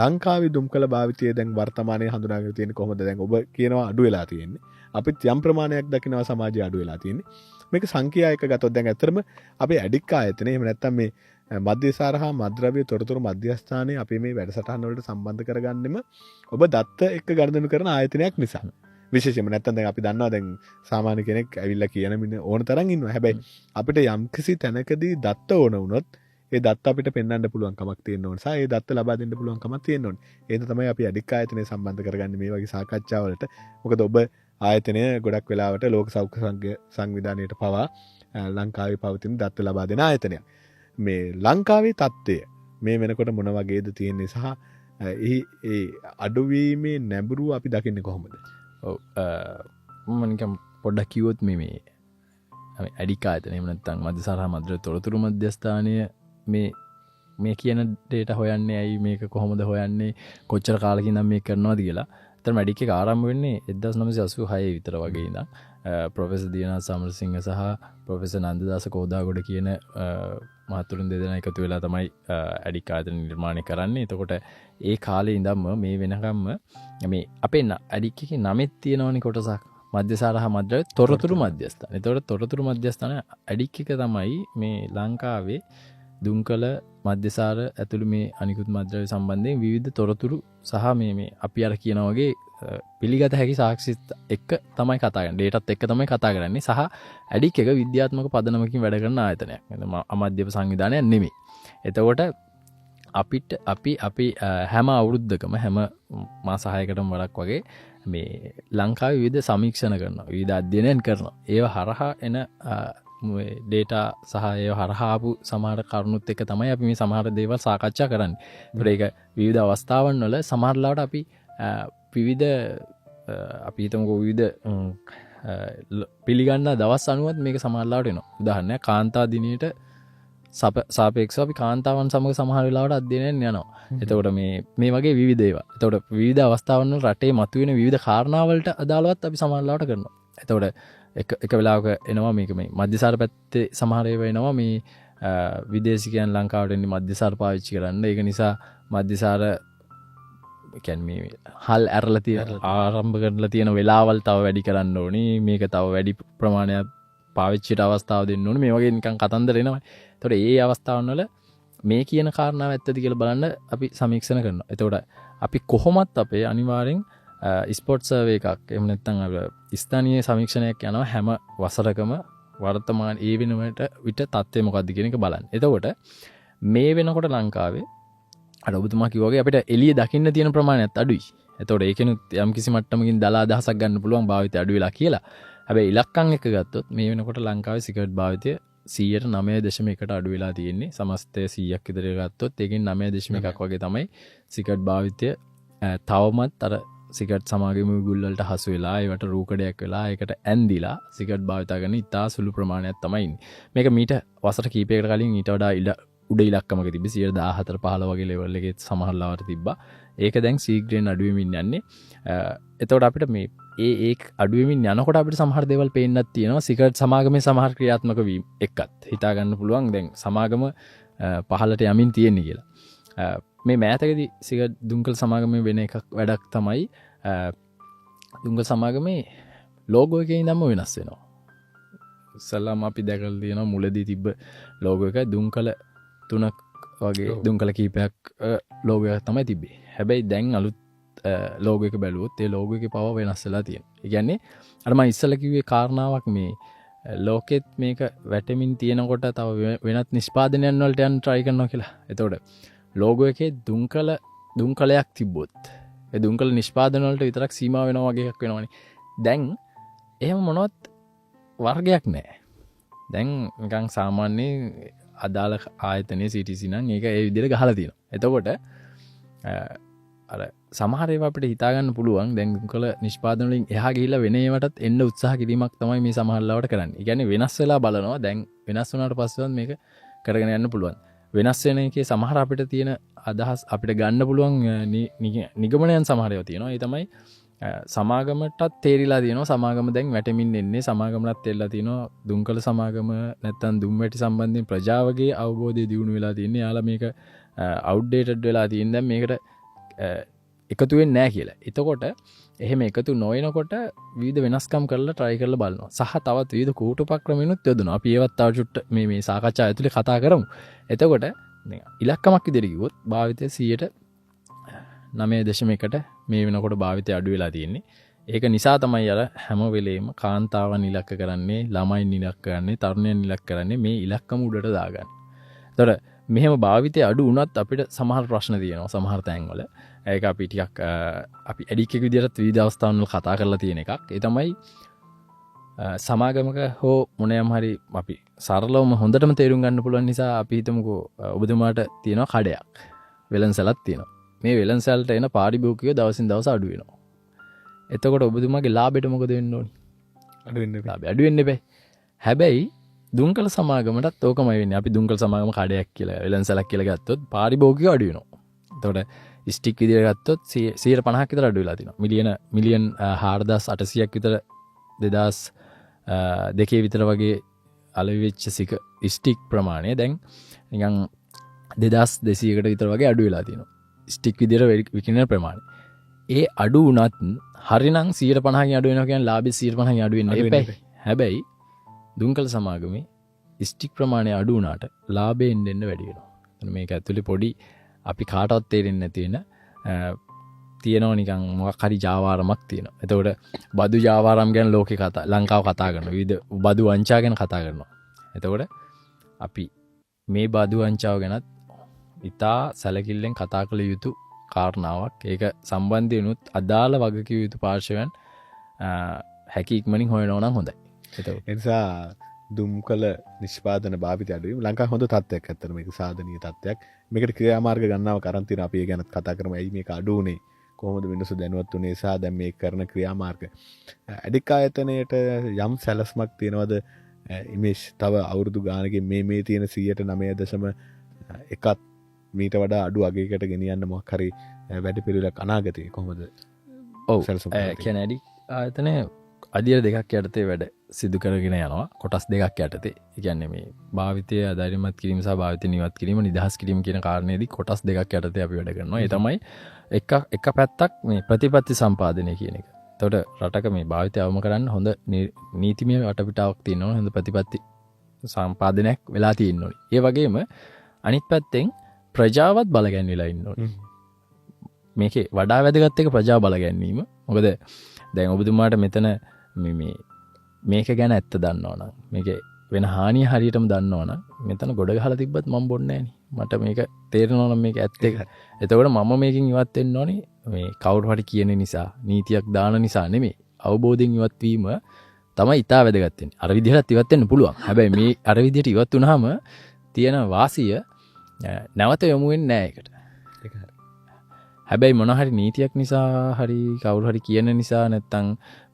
ලංකාවේ දුම්කල භාවිතය දැන් වර්තමානයේ හඳුනාගෙන තියෙන්නේ කොහොමද? දැන් ඔබ කියනවා අඩු වෙලා තියෙන්නේ. අපිත් යම් ප්‍රමාණයක් දකිනවා සමාජයේ අඩු වෙලා තියෙන්නේ. මේක සංඛ්‍යා එක ගත්තොත් දැන් ඇත්තටම අපේ ඇඩික් ආයතනේ එහෙම නැත්නම් මේ මධ්‍යසාර හා මද්ද්‍රව්‍ය තොරතුරු මධ්‍යස්ථානයේ අපි මේ වැඩසටහන් වලට සම්බන්ධ කරගන්නෙම ඔබ දත්ත එක්ක ගනුදෙනු කරන ආයතනයක් නිසා. විශේෂයෙන්ම නැත්නම් දැන් අපි දන්නවා දැන් සාමාන්‍ය කෙනෙක් ඇවිල්ලා කියන මිනිහ ඕන තරම් ඉන්නවා. හැබැයි අපිට යම්කිසි තැනකදී දත්ත ඕන වුණොත් ඒ දත්ත අපිට පෙන්වන්න පුළුවන් කමක් තියෙන්න ඕන. ඒ දත්ත ලබා දෙන්න පුළුවන් කමක් තියෙන්න ඕනේ. ඒක තමයි අපි ඇඩික් ආයතනය සම්බන්ධ කරගන්නේ මේ වගේ සාකච්ඡාවලට. මොකද ඔබ ආයතනය ගොඩක් වෙලාවට ලෝක සෞඛ්‍ය සංවිධානයට පවා ලංකාවේ පවතින දත්ත ලබා දෙන ආයතනයක්. මේ ලංකාවේ තත්ත්වය මේ වෙනකොට මොන වගේද තියෙන්නේ සහ ඒ අඩුවීමේ නැඹුරුව අපි දකින්නේ කොහොමද? ඔව් මම නිකන් පොඩ්ඩක් කිව්වොත් මේ ඇඩික් ආයතනය එහෙම නැත්නම් මධ්‍යසාර මද්ද්‍රව්‍ය තොරතුරු මධ්‍යස්ථානය මේ කියන ඩේටා හොයන්නේ ඇයි මේක කොහොමද හොයන්නේ කොච්චර කාලෙකින් නම් මේක කරනවද කියලා. අතන මැඩික් එක ආරම්භ වෙන්නේ 1986 විතර වගේ ඉඳන් ප්‍රොෆෙසර් දියනාත් සමරසිංහ සහ ප්‍රොෆෙසර් නන්දදාස කෝදාගොඩ කියන මහතුරුන් දෙදෙනා එකතු වෙලා තමයි ඇඩික් ආයතන නිර්මාණය කරන්නේ. එතකොට ඒ කාලේ ඉඳන්ම මේ වෙනකම්ම මේ අපේ ඇඩික් එකේ නමෙත් තියෙනවනේ කොටසක් මධ්‍යසාර හා මද්ද්‍රව්‍ය තොරතුරු මධ්‍යස්ථාන. එතකොට තොරතුරු මධ්‍යස්ථාන ඇඩික් එක තමයි මේ ලංකාවේ දුම්කල මධ්‍යසාර ඇතුළු මේ අනිකුත් මද්ද්‍රව්‍ය සම්බන්ධයෙන් විවිධ තොරතුරු සහ මේ අපි අර කියන වගේ පිළිගත හැකි සාක්ෂිත් එක්ක තමයි කතා කරන්නේ. ඩේටාත් එක්ක තමයි කතා කරන්නේ. සහ ඇඩික් එක විද්‍යාත්මක පදනමකින් වැඩ කරන ආයතනයක්. අමාත්‍ය සංවිධානයක් නෙමෙයි. එතකොට අපි හැම අවුරුද්දකම හැම මාස 6කටම වරක් වගේ මේ ලංකාවේ විවිධ සමීක්ෂණ කරනවා. විවිධ අධ්‍යයනයන් කරනවා. ඒව හරහා එන ඩේටා සහ ඒව හරහා ආපු සමහර කරුණුත් එක්ක තමයි අපි මේ සමහර දේවල් සාකච්ඡා කරන්නේ. ඒක විවිධ අවස්ථාවන් වල සමහර ලාවට අපි විවිධ අපි හිතමුකෝ විවිධ පිළිගන්න දවස් අනුවත් මේක සමහර ලාවට එනවා. උදාහරණයක් කාන්තා දිනයට සාපේක්ෂව අපි කාන්තාවන් සමග සමහර වෙලාවට අධ්‍යයනයෙන් යනවා. එතකොට මේ වගේ විවිධ ඒවා. එතකොට විවිධ අවස්ථාවන් වල රටේ මතුවෙන විවිධ කාරණාවලට අදාළවත් අපි සමහර වෙලාවට කරනවා. එතකොට එක වෙලාවක එනවා මේක මේ මධ්‍යසාර පැත්තේ සමහර ඒවා එනවා මේ විදේශිකයන් ලංකාවට එන්නේ මධ්‍යසාර පාවිච්චි කරන්න. ඒක නිසා මධ්‍යසාර කැන්ම හල් ඇරලති ආරම්භ කරලා තියෙන වෙලාවල් තව වැඩි කරන්න ඕනි මේක තව වැඩි ප්‍රමාණයක් පාවිච්චිට අවස්ථාව දෙන්න ඕන මේ වගේ නිකන් කතන්දරෙනවා. තොට ඒ අවස්ථාවන්නල මේ කියන කාරණාව ඇත්තති කියල බලන්න අපි සමීක්ෂණ කරනවා. එතකොට අපි කොහොමත් අපේ අනිවාරෙන් ස්පොට් සර්වේ එකක් එමනත්තන් ස්ථානීය සමීක්ෂණයක් යනවා හැම වසරකම වර්තමාන ඒ වෙනට විට තත්වය මොකක්ද කෙනෙක බලන්න. එතකොට මේ වෙනකොට ලංකාවේ අට ඔබතුමා කිවගේ අපට එලිය දකින්න තියෙන ප්‍රමාණයක් අඩුයි. එතකොට ඒකනුත් යම් කිසි මට්ටමකින් දලා දහසක් ගන්න පුළුවන් භාවිත අඩුවෙලා කියලා. හැබැයි ඉලක්කං එක ගත්තොත් මේ වෙනකොට ලංකාවේ සිකට් භාවිතය 9.1කට අඩු වෙලා තියෙන්නේ. සමස්තය 100ක් විතර ගත්තොත් ඒකෙන් 9.1ක් වගේ තමයි සිකට් භාවිතය තවමත් අර සිකට් සමාගම ගුල්ලට හසු වෙලා ඒවට රූකඩයක් වෙලා එකට ඇන්දිලා සිකට් භාවිතා කරන ඉතා සුළු ප්‍රමාණයක් තමයි. මේක මීට වසර කීපයකට කලින් ඊට වඩා උඩ ඉලක්කමක තිබි 14-15 වගේ ලෙවල් එකේ සමහරලාවට තිබ්බා. ඒක දැන් සීග්‍රයෙන් අඩුවෙමින් යන්නේ. එතකොට අපිට මේ ඒ අඩුවමින් යනකොට අපිට සමහර දේවල් පේන්නත් තියෙනවා. සිකට් සමාගමේ සමහර ක්‍රියාත්මක වීම එක්කත් හිතා ගන්න පුළුවන් දැන් සමාගම පහළට යමින් තියෙන්නේ කියලා. මේ මෑතකදී සිකට් දුම්කල් සමාගමේ වෙන එකක් වැඩක් තමයි දුම්කල් සමාගමේ ලෝගෝ එකේ ඉඳන්ම වෙනස් වෙනවා. ඉස්සල්ලාම අපි දැකලා තියෙනවා මුලදී තිබ්බ ලෝගෝ එක දුම්කල 3ක් වගේ දුම්කල කීපයක් ලෝගෝ එකක් තමයි තිබ්බේ. හැබැයි දැන් අලුත් ලෝගෝ එක බැලුවොත් ඒ ලෝගෝ එකේ පව වෙනස් වෙලා තියෙනවා. ඒ කියන්නේ අර මම ඉස්සලා කිව්වේ කාරණාවක් මේ ලෝකෙත් මේක වැටෙමින් තියෙනකොට තව වෙනත් නිෂ්පාදනයන් වලට යන්න try කරනවා කියලා. එතකොට ලෝගෝ එකේ දුම්කලයක් තිබ්බොත් ඒ දුම්කල නිෂ්පාදන වලට විතරක් සීමා වෙනවා වගේ එකක් වෙනවනේ. දැන් එහෙම මොනවත් වර්ගයක් නැහැ. දැන් නිකන් සාමාන්‍ය අදාළ ආයතනයේ CTC නම් ඒක ඒ විදිහට ගහලා තියෙනවා. එතකොට අර සමහර ඒවා අපිට හිතා ගන්න පුළුවන් දැන් දුම්කල නිෂ්පාදන වලින් එහා ගිහිල්ලා වෙන ඒවාටත් එන්න උත්සාහ කිරීමක් තමයි මේ සමහරලාවට කරන්නේ. ඒ කියන්නේ වෙනස් වෙලා බලනවා. දැන් වෙනස් වුණාට පස්සෙවත් මේක කරගෙන යන්න පුළුවන්. වෙනස් වෙන එකේ සමහර අපිට තියෙන අදහස් අපිට ගන්න පුළුවන් නිගමනයන් සමහර ඒවා තියෙනවා. ඒ තමයි සමාගමටත් තේරිලා තියෙනවා. සමාගම දැන් වැටෙමින් එන්නේ. සමාගමලත් තේරිලා තියෙනවා. දුම්කල සමාගම නැත්තම් දුම්වැටි සම්බන්ධයෙන් ප්‍රජාවගේ අවබෝධය දියුණු වෙලා තියෙන්නේ. යාලා මේක අවුට්ඩේටඩ් වෙලා තියෙන දැන් මේකට එකතු වෙන්නේ නැහැ කියලා. එතකොට එහෙම එකතු නොවෙනකොට විවිධ වෙනස්කම් කරලා try කරලා බලනවා. සහ තවත් විවිධ කූටුපක්‍රමිනුත් යොදනවා. අපි ඒවත් තව චුට්ට මේ සාකච්ඡා ඇතුලේ කතා කරමු. එතකොට ඉලක්කමක් විදිහට කිව්වොත් භාවිතය 9.1කට මේ වෙනකොට භාවිතය අඩු වෙලා තියෙන්නේ. ඒක නිසා තමයි අර හැම වෙලේම කාන්තාවන් ඉලක්ක කරන්නේ, ළමයින් ඉලක්ක කරන්නේ, තරුණයන් ඉලක්ක කරන්නේ මේ ඉලක්කම උඩට දාගන්න. එතකොට මෙහෙම භාවිතය අඩු වුණත් අපිට සමහර ප්‍රශ්න තියෙනවා සමහර තැන්වල. ඒක අපි ටිකක් අපි එඩික් එක විදිහට විවිධ අවස්ථාවන්වල කතා කරලා තියෙන එකක්. ඒ තමයි සමාගමක හෝ මොනෑම හරි අපි සරලවම හොඳටම තේරුම් ගන්න පුළුවන් නිසා අපි හිතමුකෝ ඔබතුමාට තියෙනවා කඩයක්. වෙළඳසැලක් තියෙනවා. මේ වෙළඳසැලට එන පාරිභෝගිකයෝ දවසින් දවස අඩු වෙනවා. එතකොට ඔබතුමාගේ ලාභෙට මොකද වෙන්න ඕනි? අඩු වෙන්න බෑ. හැබැයි දුම්කල සමාගමටත් ඕකමයි වෙන්නේ. අපි දුම්කල සමාගම කඩයක් කියලා වෙළඳසැලක් කියලා ගත්තොත් පාරිභෝගිකයෝ අඩු වෙනවා. එතකොට ස්ටික් විදිහට ගත්තොත් 150ක් විතර අඩු වෙලා තියෙනවා. මිලියන් 4800ක් විතර 2002 විතර වගේ අලෙවි වෙච්ච ස්ටික් ප්‍රමාණය දැන් නිකන් 2200කට විතර වගේ අඩු වෙලා තියෙනවා. ස්ටික් විදිහට විකිනෙන ප්‍රමාණය. ඒ අඩු වුණත් හරිනම් 150කින් අඩු වෙනවා කියන්නේ ලාභෙ 150කින් අඩු වෙන්නේ නැහැ. හැබැයි දුම්කල සමාගමේ ස්ටික් ප්‍රමාණය අඩු වුණාට ලාභයෙන් දෙන්න වැඩි වෙනවා. මේක ඇතුලේ පොඩි අපි කාටවත් තේරෙන්නේ නැති වෙන තියෙනවා නිකන් මොකක් හරි ජාවාරමක් තියෙනවා. එතකොට බදු ජාවාරම් ගැන ලෝකේ ලංකාව කතා කරනවා. විවිධ බදු වංචා ගැන කතා කරනවා. එතකොට අපි මේ බදු වංචාව ගැනත් ඉතා සැලකිල්ලෙන් කතා කළ යුතු කාරණාවක්. ඒක සම්බන්ධයෙන්ුත් අදාළ වගකිව යුතු පාර්ශවයන් හැකි ඉක්මනින් හොයනවා නම් හොඳයි. එනිසා දුම්කල නිෂ්පාදන භාවිතය අඩුවීම ලංකාවේ හොඳ තත්ත්වයක් ඇත්තට මේක සාධනීය තත්ත්වයක්. මේකට ක්‍රියාමාර්ග ගන්නව කරන් තියෙන අපි ඒ ගැනත් කතා කරමු. ඇයි මේක අඩු වුනේ? කොහොමද මිනිස්සු දැනුවත් වුනේ? සහ දැන් මේ කරන ක්‍රියාමාර්ග. ඇඩික් ආයතනයේට යම් සැලස්මක් තියනවද? ඉමේජ් තව අවුරුදු ගානකින් මේ තියෙන 9.1ත් මීට වඩා අඩු අගයකට ගෙනියන්න මොකක් හරි වැඩ පිළිවෙලක් අනාගතේ කොහොමද? ඔව් කියන්නේ ඇඩික් ආයතනය අදියර දෙකක් යටතේ වැඩ සිදු කරගෙන යනවා කොටස් දෙකක් යටතේ. ඒ කියන්නේ මේ භාවිතය අධෛර්යමත් කිරීම සහ භාවිතය නිවත් කිරීම නිදහස් කිරීම කියන කාරණේදී කොටස් දෙකක් යටතේ අපි වැඩ කරනවා. ඒ තමයි එක පැත්තක් මේ ප්‍රතිපත්ති සම්පාදනය කියන එක. එතකොට රටක මේ භාවිතය අවම කරන්න හොඳ නීතිමය වටපිටාවක් තියෙන්න ඕන. හොඳ ප්‍රතිපත්ති සම්පාදනයක් වෙලා තියෙන්න ඕනේ. ඒ වගේම අනිත් පැත්තෙන් ප්‍රජාවත් බලගැන්විලා ඉන්න ඕනේ. මේකේ වඩා වැදගත් එක ප්‍රජා බලගැන්වීම. මොකද දැන් ඔබතුමාට මෙතන මේක ගැන ඇත්ත දන්නවනම් මේක වෙන හානිය හරියටම දන්නවනම් මෙතන ගොඩ ගහලා තිබ්බත් මම බොන්නේ නෑනේ. මට මේක තේරෙනවා නම් මේක ඇත්ත එක. එතකොට මම මේකෙන් ඉවත් වෙන්න ඕනේ මේ කවුරු හරි කියන නිසා, නීතියක් දාන නිසා නෙමෙයි. අවබෝධයෙන් ඉවත් වීම තමයි ඉතා වැදගත් වෙන්නේ. අර විදිහට ඉවත් වෙන්න පුළුවන්. හැබැයි මේ අර විදිහට ඉවත් වුනහම තියෙන වාසිය නැවත යොමු වෙන්නේ නෑ ඒකට. ඒක හරි. හැබැයි මොන හරි නීතියක් නිසා හරි කවුරු හරි කියන නිසා නැත්තම්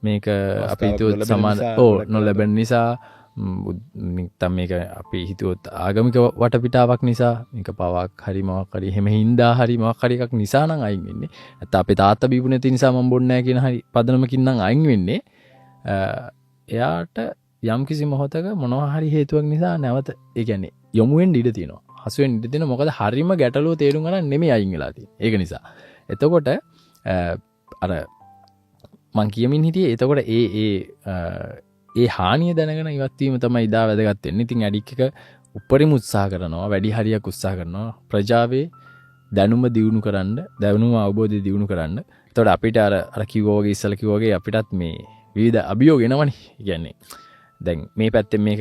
මේක අපි හිතුවොත් සමාන නොලැබෙන නිසා නැත්තම් මේක අපි හිතුවොත් ආගමික වටපිටාවක් නිසා මේක පවක් හරි මොකක් හරි එහෙම හින්දා හරි මොකක් හරි එකක් නිසා නම් අයින් වෙන්නේ. නැත්තම් අපේ තාත්තා බීපු නැති නිසා මම බොන්නේ නැහැ කියන හරි පදනමකින් නම් අයින් වෙන්නේ. එයාට යම්කිසි මොහොතක මොනවා හරි හේතුවක් නිසා නැවත ඒ කියන්නේ යොමු වෙන්න ඉඩ තියෙනවා. හසු වෙන්න ඉඩ තියෙනවා. මොකද හරිම ගැටලුව තේරුම් ගන්න නෙමෙයි අයින් වෙලා තියෙන්නේ. ඒක නිසා. එතකොට අර මං කියමින් හිටියේ එතකොට ඒ හානිය දැනගෙන ඉවත් වීම තමයි ඉදා වැදගත් වෙන්නේ. ඉතින් ඇඩික් එක උපරිම උත්සාහ කරනවා, වැඩි හරියක් උත්සාහ කරනවා ප්‍රජාවේ දැනුම දියුණු කරන්න, දැනුම අවබෝධය දියුණු කරන්න. එතකොට අපිට අර කිව්වා වගේ ඉස්සලා කිව්වා වගේ අපිටත් මේ විවිධ අභියෝග එනවනේ. කියන්නේ දැන් මේ පැත්තෙන් මේක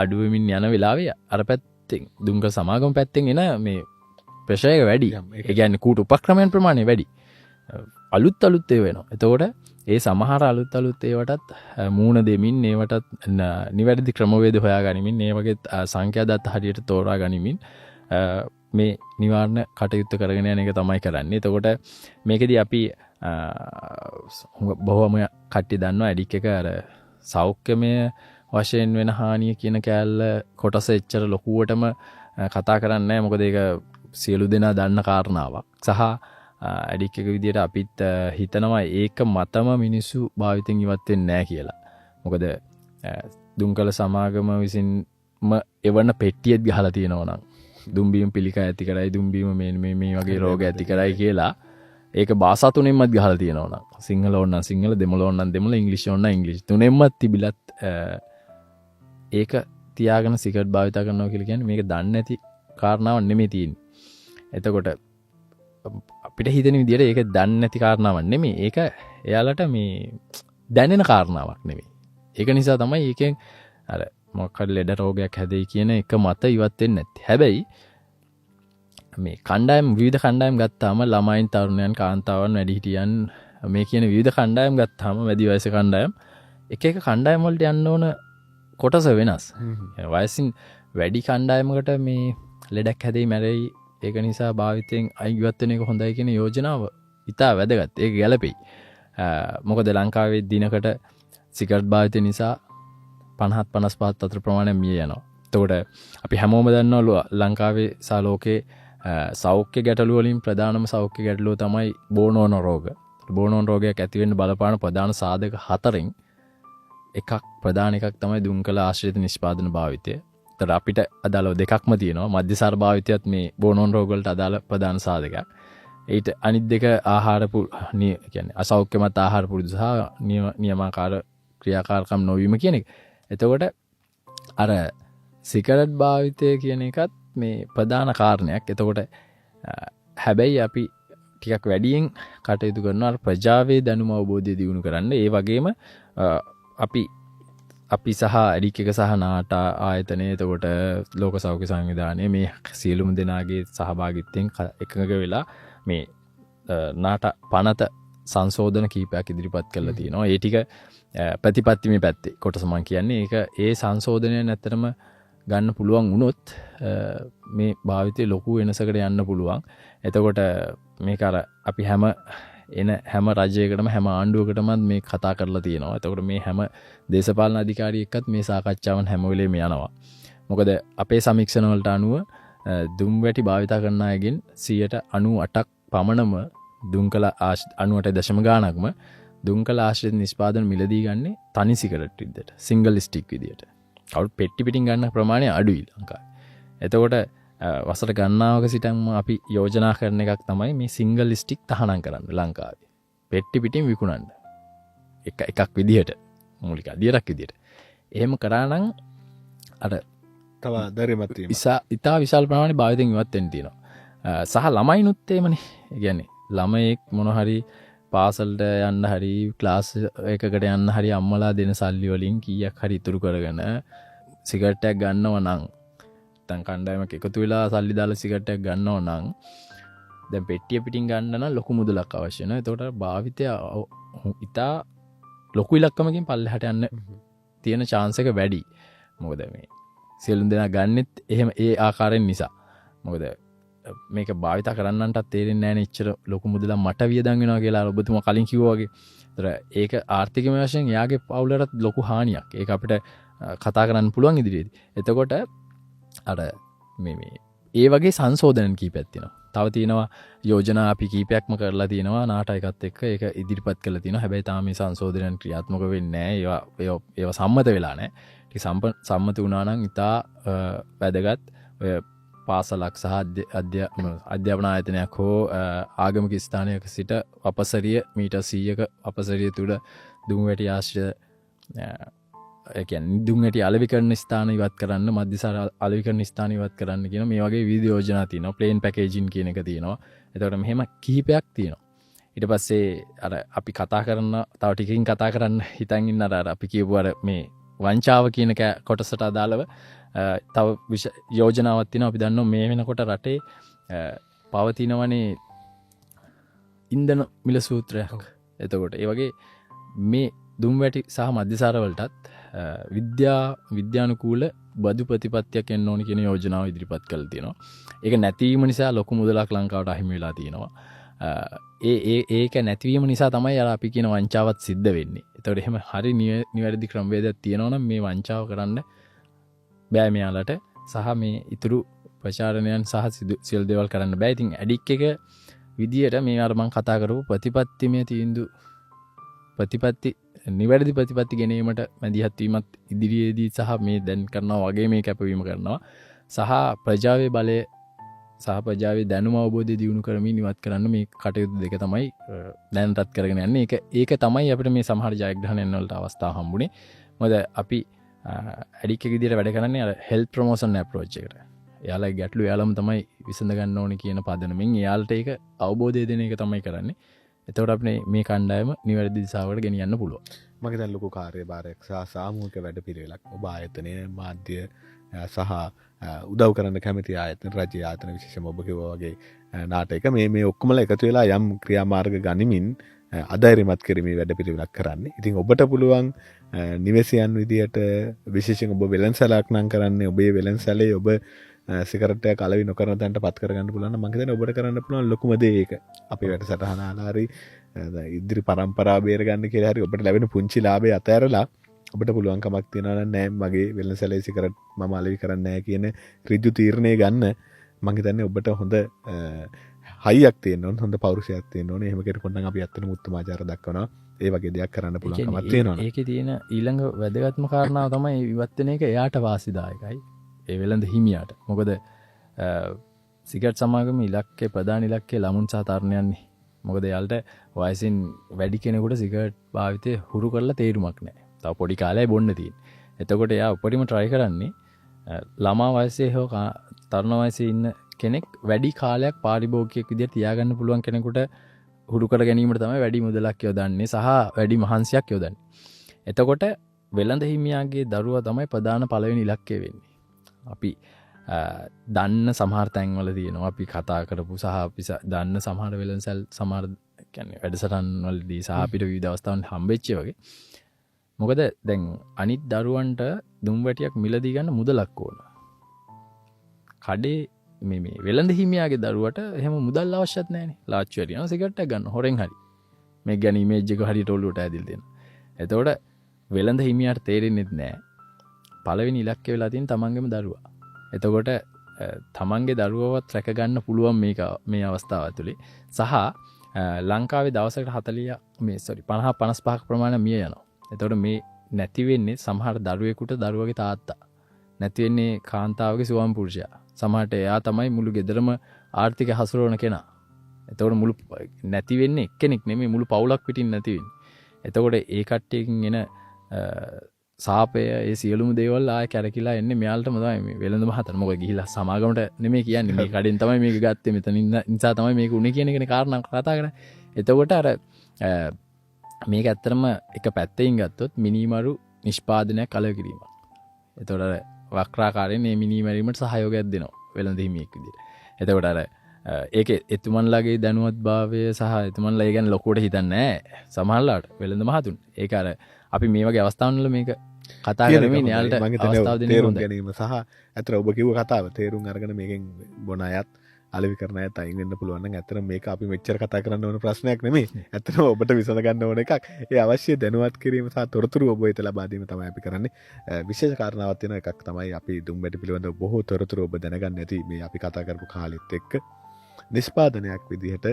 අඩු වෙමින් යන වෙලාවේ අර පැත්තෙන් දුම්කර සමාගම පැත්තෙන් එන මේ ප්‍රෙෂර් එක වැඩි. ඒ කියන්නේ කූට උපක්‍රමයන් ප්‍රමාණය වැඩි. අලුත් ඒවා වෙනවා. එතකොට ඒ සමහර අලුත් ඒවටත් මූණ දෙමින් ඒවටත් නිවැරදි ක්‍රමවේද හොයා ගනිමින් ඒ වගේ සංඛ්‍යා දත්ත හරියට තෝරා ගනිමින් මේ නිවාරණ කටයුත්ත කරගෙන යන එක තමයි කරන්නේ. එතකොට මේකෙදි අපි බොහොම කට්ටිය දන්නවා ඇඩික් එක අර සෞඛ්‍යමය වශයෙන් වෙන හානිය කියන කෑල්ල කොටස එච්චර ලොකුවටම කතා කරන්නේ නැහැ. මොකද ඒක සියලු දෙනා දන්න කාරණාවක්. සහ ඇඩික් එක විදියට අපිත් හිතනවා ඒක මතම මිනිස්සු භාවිතෙන් ඉවත් වෙන්නේ නැහැ කියලා. මොකද දුම්කල සමාගම විසින්ම එවන පෙට්ටියෙත් ගහලා තියෙනවා නම් දුම්බීම පිළිකා ඇති කරයි, දුම්බීම මේ වගේ රෝග ඇති කරයි කියලා ඒක භාෂා තුනෙන්මත් ගහලා තියෙනවා නම් සිංහල ඕනනම් සිංහල, දෙමළ ඕනනම් දෙමළ, ඉංග්‍රීසි ඕනනම් ඉංග්‍රීසි තුනෙන්මත් තිබිලත් ඒක තියාගෙන සිගරට් භාවිත කරනවා කියලා කියන්නේ මේක දන්නේ නැති කාරණාවක් නෙමෙයි තියෙන්නේ. එතකොට අපිට හිතෙන විදිහට ඒක දන්නේ නැති කාරණාවක් නෙමෙයි. ඒක එයාලට මේ දැනෙන කාරණාවක් නෙමෙයි. ඒක නිසා තමයි ඒකෙන් අර මොකක් හරි ලෙඩ රෝගයක් හැදෙයි කියන එක මත ඉවත් වෙන්නේ නැත්තේ. හැබැයි මේ විවිධ කණ්ඩායම් ගත්තාම ළමයින්, තරුණයන්, කාන්තාවන්, වැඩිහිටියන් මේ කියන විවිධ කණ්ඩායම් ගත්තාම වැඩි වයස කණ්ඩායම් එක කණ්ඩායම් වලට යන්න ඕන කොටස වෙනස්. වයසින් වැඩි කණ්ඩායමකට මේ ලෙඩක් හැදෙයි මැරෙයි ඒක නිසා භාවිතයෙන් අයිවත් වෙන එක හොඳයි කියන යෝජනාව ඉතා වැදගත්. ඒක ගැලපෙයි. මොකද ලංකාවේ දිනකට සිගරට් භාවිතය නිසා 50-55 අතර ප්‍රමාණයක් මිය යනවා. එතකොට අපි හැමෝම දන්නවා ලංකාවේ සහ ලෝකේ සෞඛ්‍ය ගැටලු වලින් ප්‍රධානම සෞඛ්‍ය ගැටලුව තමයි බෝනෝන රෝග. බෝනෝන රෝගයක් ඇති වෙන්න බලපාන ප්‍රධාන සාධක 4න් ප්‍රධාන එකක් තමයි දුම්කල ආශ්‍රිත නිෂ්පාදන භාවිතය. ඒතර අපිට අදාළව දෙකක්ම තියෙනවා. මධ්‍යසාර භාවිතයත් මේ බෝනෝන රෝග වලට අදාළ ප්‍රධාන සාධකයක්. ඊට අනිත් දෙක ආහාර කියන්නේ අසෞඛ්‍යමත් ආහාර පුරුදු සහ නියමාකාර ක්‍රියාකාරකම් නොවීම කියන එක. එතකොට අර සිගරට් භාවිතය කියන එකත් මේ ප්‍රධාන කාරණයක්. එතකොට හැබැයි අපි ටිකක් වැඩියෙන් කටයුතු කරනවා ප්‍රජාවේ දැනුම අවබෝධය දියුණු කරන්න. ඒ වගේම අපි සහ ඇඩික් එක සහ නාට ආයතනය, එතකොට ලෝක සෞඛ්‍ය සංවිධානය මේ සියලුම දෙනාගේ සහභාගිත්වයෙන් එකඟ වෙලා මේ නාට පනත සංශෝධන කීපයක් ඉදිරිපත් කරලා තියෙනවා. ඒ ටික ප්‍රතිපත්ති මේ පැත්තේ කොටස මම කියන්නේ ඒක ඒ සංශෝධනය නැත්තරම ගන්න පුළුවන් වුණොත් මේ භාවිතය ලොකු වෙනසකට යන්න පුළුවන්. එතකොට මේක අර අපි හැම රජයකටම හැම ආණ්ඩුවකටම මේ කතා කරලා තියෙනවා. එතකොට මේ හැම දේශපාලන අධිකාරියෙක්වත් මේ සාකච්ඡාවන් හැම වෙලේම යනවා. මොකද අපේ සමීක්ෂණ වලට අනුව දුම්වැටි භාවිත කරන අයගෙන් 98%ක් පමණම දුම්කල 98 දශම ගාණක්ම දුම් කළ ආශ්‍රිත නිෂ්පාදන මිලදී ගන්නේ තනි සිගරට් විදියට සිංගල් ස්ටික් විදියට. කවුරු පෙට්ටි පිටින් ගන්න ප්‍රමාණය අඩුයි ලංකාවේ. එතකොට වසර ගණනාවක සිටම අපි යෝජනා කරන එකක් තමයි මේ සිංගල් ස්ටික් තහනම් කරන්න ලංකාවේ. පෙට්ටි පිටින් විකුණන්න. එකක් විදිහට මූලික අදියරක් විදිහට. එහෙම කරා නම් අර තව දරමත් වීම. ඉතා විශාල ප්‍රමාණය භාවිතයෙන් ඉවත් වෙන්න තියෙනවා. සහ ළමයිනුත් එහෙමනේ. ඒ කියන්නේ ළමයෙක් මොන හරි පාසල්ට යන්න හරි ක්ලාස් එකකට යන්න හරි අම්මලා දෙන සල්ලි වලින් කීයක් හරි ඉතුරු කරගෙන සිගරට් එකක් ගන්නව නම් නැත්නම් කණ්ඩායමක් එකතු වෙලා සල්ලි දාලා සිගරට් එකක් ගන්නව නම් දැන් පෙට්ටිය පිටින් ගන්න නම් ලොකු මුදලක් අවශ්‍ය වෙනවා. ඒතකොට භාවිතය ඉතා ලොකු ඉලක්කමකින් පල්ලෙහාට යන්න තියෙන chance එක වැඩි. මොකද මේ සියලුම දෙනා ගන්නෙත් එහෙම ඒ ආකාරයෙන් නිසා. මොකද මේක භාවිතා කරන්නන්ටත් තේරෙන්නේ නැහැ නේ ඉච්චර ලොකු මුදලක් මට වියදම් වෙනවා කියලා ඔබතුමා කලින් කිව්වා වගේ. ඒතර ඒක ආර්ථිකමය වශයෙන් එයාගේ පවුලට ලොකු හානියක්. ඒක අපිට කතා කරන්න පුළුවන් ඉදිරියේදී. එතකොට අර මේ ඒ වගේ සංශෝධන කීපයක් තියෙනවා. තව තියෙනවා යෝජනා අපි කීපයක්ම කරලා තියෙනවා නාටකයත් එක්ක ඒක ඉදිරිපත් කරලා තියෙනවා. හැබැයි තාම මේ සංශෝධනයන් ක්‍රියාත්මක වෙන්නේ නැහැ. ඒවා සම්මත වෙලා නැහැ. ටික සම්මත වුණා නම් ඉතා වැදගත් ඔය පාසලක් සහ අධ්‍යාපන ආයතනයක් හෝ ආගමික ස්ථානයක සිට අපසරිය මීටර් 100ක අපසරිය තුල දුම් වැටි ආශ්‍රිත ඒ කියන්නේ දුම් වැටි අලෙවි කරන ස්ථාන ඉවත් කරන්න මධ්‍යසාර අලෙවි කරන ස්ථාන ඉවත් කරන්න කියන මේ වගේ විවිධ යෝජනා තියෙනවා. ප්ලේන් පැකේජින් කියන එක තියෙනවා. එතකොට මෙහෙම කිහිපයක් තියෙනවා. ඊට පස්සේ අර අපි කතා කරන තව ටිකකින් කතා කරන්න හිතන් ඉන්න අර අපි කියපු අර මේ වංචාව කියන කොටසට අදාළව තව යෝජනාවක් තියෙනවා. අපි දන්නවා මේ වෙනකොට රටේ පවතිනවනේ ඉන්ධන මිල සූත්‍රයක්. එතකොට ඒ වගේ මේ දුම් වැටි සහ මධ්‍යසාර වලටත් විද්‍යානුකූල බදු ප්‍රතිපත්තියක් එන්න ඕන කියන යෝජනාව ඉදිරිපත් කරලා තියෙනවා. ඒක නැතිවීම නිසා ලොකු මුදලක් ලංකාවට අහිමි වෙලා තියෙනවා. ඒක නැතිවීම නිසා තමයි අර අපි කියන වංචාවත් සිද්ධ වෙන්නේ. ඒතකොට එහෙම හරි නිවැරදි ක්‍රමවේදයක් තියෙනවා නම් මේ වංචාව කරන්න බෑ මෙයාලට සහ මේ ඉතුරු ප්‍රචාරණයන් සහ සියලු දේවල් කරන්න බෑ. ඉතින් ඇඩික් එක විදියට මේ අර මම කතා කරපු ප්‍රතිපත්තිමය තීන්දුව නිවැරදි ප්‍රතිපත්ති ගැනීමට මැදිහත් වීමත් ඉදිරියේදී සහ මේ දැන් කරනවා වගේ මේ කැපවීම කරනවා සහ ප්‍රජාවේ බලය සහ ප්‍රජාවේ දැනුම අවබෝධය දියුණු කරමින් ඉවත් කරන්න මේ කටයුතු දෙක තමයි දැනටත් කරගෙන යන්නේ. ඒක තමයි අපිට මේ සමහර ජයග්‍රහණයන් වලට අවස්ථාව හම්බුනේ. මොකද අපි ඇඩික් එක විදියට වැඩ කරන්නේ අර හෙල්ත් ප්‍රොමෝෂන් අප්‍රෝච් එකට. එයාලා ගැටලු එයාලම තමයි විසඳ ගන්න ඕනේ කියන පදනමින් එයාලට ඒක අවබෝධය දෙන එක තමයි කරන්නේ. එතකොට අපිට මේ කණ්ඩායම නිවැරදි දිශාවකට ගෙනියන්න පුළුවන්. මගේ දැන් ලොකු කාර්යභාරයක් සහ සාමූහික වැඩපිළිවෙලක් ඔබ ආයතනය මාධ්‍ය සහ උදව් කරන්න කැමති ආයතන රජ්‍ය ආයතන විශේෂම ඔබ කිව්වා වගේ නාටක මේ ඔක්කොමලා එකතු වෙලා යම් ක්‍රියාමාර්ග ගනිමින් අධෛර්යමත් කිරීමේ වැඩපිළිවෙලක් කරන්නේ. ඉතින් ඔබට පුළුවන් නිවැසියන් විදියට විශේෂයෙන් ඔබ වෙළඳසැලක් නම් කරන්නේ ඔබේ වෙළඳසැලේ ඔබ සිගරට්ටයක් අලෙවි නොකරන තැනට පත් කරගන්න පුළුවන් නම් මම හිතන්නේ ඔබට කරන්න පුළුවන් ලොකුම දේ ඒක. අපේ වැඩසටහන අහලා හරි ඉදිරි පරම්පරාව බේර ගන්න කියලා හරි ඔබට ලැබෙන පුංචි ලාභය අතහැරලා ඔබට පුළුවන් කමක් තියනවා නම් නෑ මගේ වෙළඳසැලේ සිගරට් මම අලෙවි කරන්නේ නැහැ කියන ඍජු තීරණය ගන්න මම හිතන්නේ ඔබට හොඳ හයියක් තියෙන්න ඕන හොඳ පෞරුෂයක් තියෙන්න ඕනේ. එහෙම කෙනෙකුට නම් අපි ඇත්තටම උත්තමාචාර දක්වනවා. ඒ වගේ දෙයක් කරන්න පුළුවන් කමක් තියෙනවා. ඒකේ තියෙන ඊළඟ වැදගත්ම කාරණාව තමයි ඉවත් වෙන එක එයාට වාසිදායකයි. ඒ වෙළඳ හිමියාට. මොකද සිගරට් සමාගම ඉලක්කය ප්‍රධාන ඉලක්කය ළමුන් සහ තරුණයන්නේ. මොකද යාලට වයසින් වැඩි කෙනෙකුට සිගරට් භාවිතය හුරු කරලා තේරුමක් නැහැ. තව පොඩි කාලේ බොන්න තියෙන. එතකොට එයා උපරිම try කරන්නේ ළමා වයසේ හෝ තරුණ වයසේ ඉන්න කෙනෙක් වැඩි කාලයක් පාරිභෝගිකයෙක් විදිහට තියාගන්න පුළුවන් කෙනෙකුට හුරු කර ගැනීමට තමයි වැඩි මුදලක් යොදන්නේ සහ වැඩි මහන්සියක් යොදන්නේ. එතකොට වෙළඳ හිමියාගේ දරුවා තමයි ප්‍රධාන පළවෙනි ඉලක්කය වෙන්නේ. අපි දන්න සමහර තැන්වල තියෙනවා අපි කතා කරපු සහ අපි දන්න සමහර වෙළඳසැල් සමහර කියන්නේ වැඩසටහන් වලදී සහ අපිට විවිධ අවස්ථාවන් හම්බෙච්ච වගේ. මොකද දැන් අනිත් දරුවන්ට දුම් වැටියක් මිලදී ගන්න මුදලක් ඕන. කඩේ මේ වෙළඳ හිමියාගේ දරුවට එහෙම මුදල් අවශ්‍යත් නැහැනේ. ලාච්චු හරියන සිගරට් එකක් ගන්න හොරෙන් හරි. මේ ගැන ඉමේජ් එක හරියට ඔළුවට ඇදලා දෙන්න. එතකොට වෙළඳ හිමියාට තේරෙන්නේ නැහැ. පළවෙනි ඉලක්කය වෙලා තියෙන තමන්ගේම දරුවා. එතකොට තමන්ගේ දරුවවත් රැක ගන්න පුළුවන් මේ අවස්ථාව ඇතුලේ. සහ ලංකාවේ දවසකට 40 මේ සොරි 50-55ක ප්‍රමාණය මිය යනවා. එතකොට මේ නැති වෙන්නේ සමහර දරුවෙකුට දරුවගේ තාත්තා. නැති වෙන්නේ කාන්තාවගේ ස්වාම පුරුෂයා. සමහරට එයා තමයි මුළු ගෙදරම ආර්ථික හසුරවන කෙනා. එතකොට මුළු නැති වෙන්නේ එක්කෙනෙක් නෙමෙයි මුළු පවුලක් පිටින් නැති වෙන්නේ. එතකොට ඒ කට්ටියකින් එන සාපය ඒ සියලුම දේවල් ආය කැරකිලා එන්නේ මෙයාලටම තමයි මේ වෙළඳ මහතන. මොකද ගිහිලා සමාගමට නෙමෙයි කියන්නේ මේ කඩෙන් තමයි මේක ගත්තේ මෙතන නිසා තමයි මේක උනේ කියන එකනේ කාරණා කතා කරන්නේ. එතකොට අර මේක ඇත්තටම එක පැත්තකින් ගත්තොත් මිනිමරු නිෂ්පාදනයක් අලව කිරීමක්. එතකොට අර වක්‍රාකාරයෙන් මේ මිනිමරීමට සහයෝගයක් දෙනවා වෙළඳ හිමියෙක් විදිහට. එතකොට අර ඒක එතුමන්ලාගේ දැනුවත්භාවය සහ එතුමන්ලා ඒ ගැන ලොකුවට හිතන්නේ නැහැ සමහරලාට වෙළඳ මහතුන්. ඒක අර අපි මේ වගේ අවස්ථාවල මේක කතා කරමින් යාලට අවස්ථාව දෙන්න තේරුම් ගැනීම සහ අතර ඔබ කිව්ව කතාව තේරුම් අරගෙන මේකෙන් බොන අයත් අලෙවි කරන අයත් අයින් වෙන්න පුළුවන් නම් ඇත්තට මේක අපි මෙච්චර කතා කරන්න ඕන ප්‍රශ්නයක් නෙමෙයි. ඇත්තටම ඔබට විසඳ ගන්න ඕන එකක්. ඒ අවශ්‍ය දැනුවත් කිරීම සහ තොරතුරු ඔබ වෙත ලබා දීම තමයි අපි කරන්නේ. විශේෂ කාරණාවක් තියෙන එකක් තමයි අපි දුම්බැටි පිළිබඳව බොහෝ තොරතුරු ඔබ දැනගන්න නැති මේ අපි කතා කරපු කාලෙත් එක්ක නිෂ්පාදනයක් විදිහට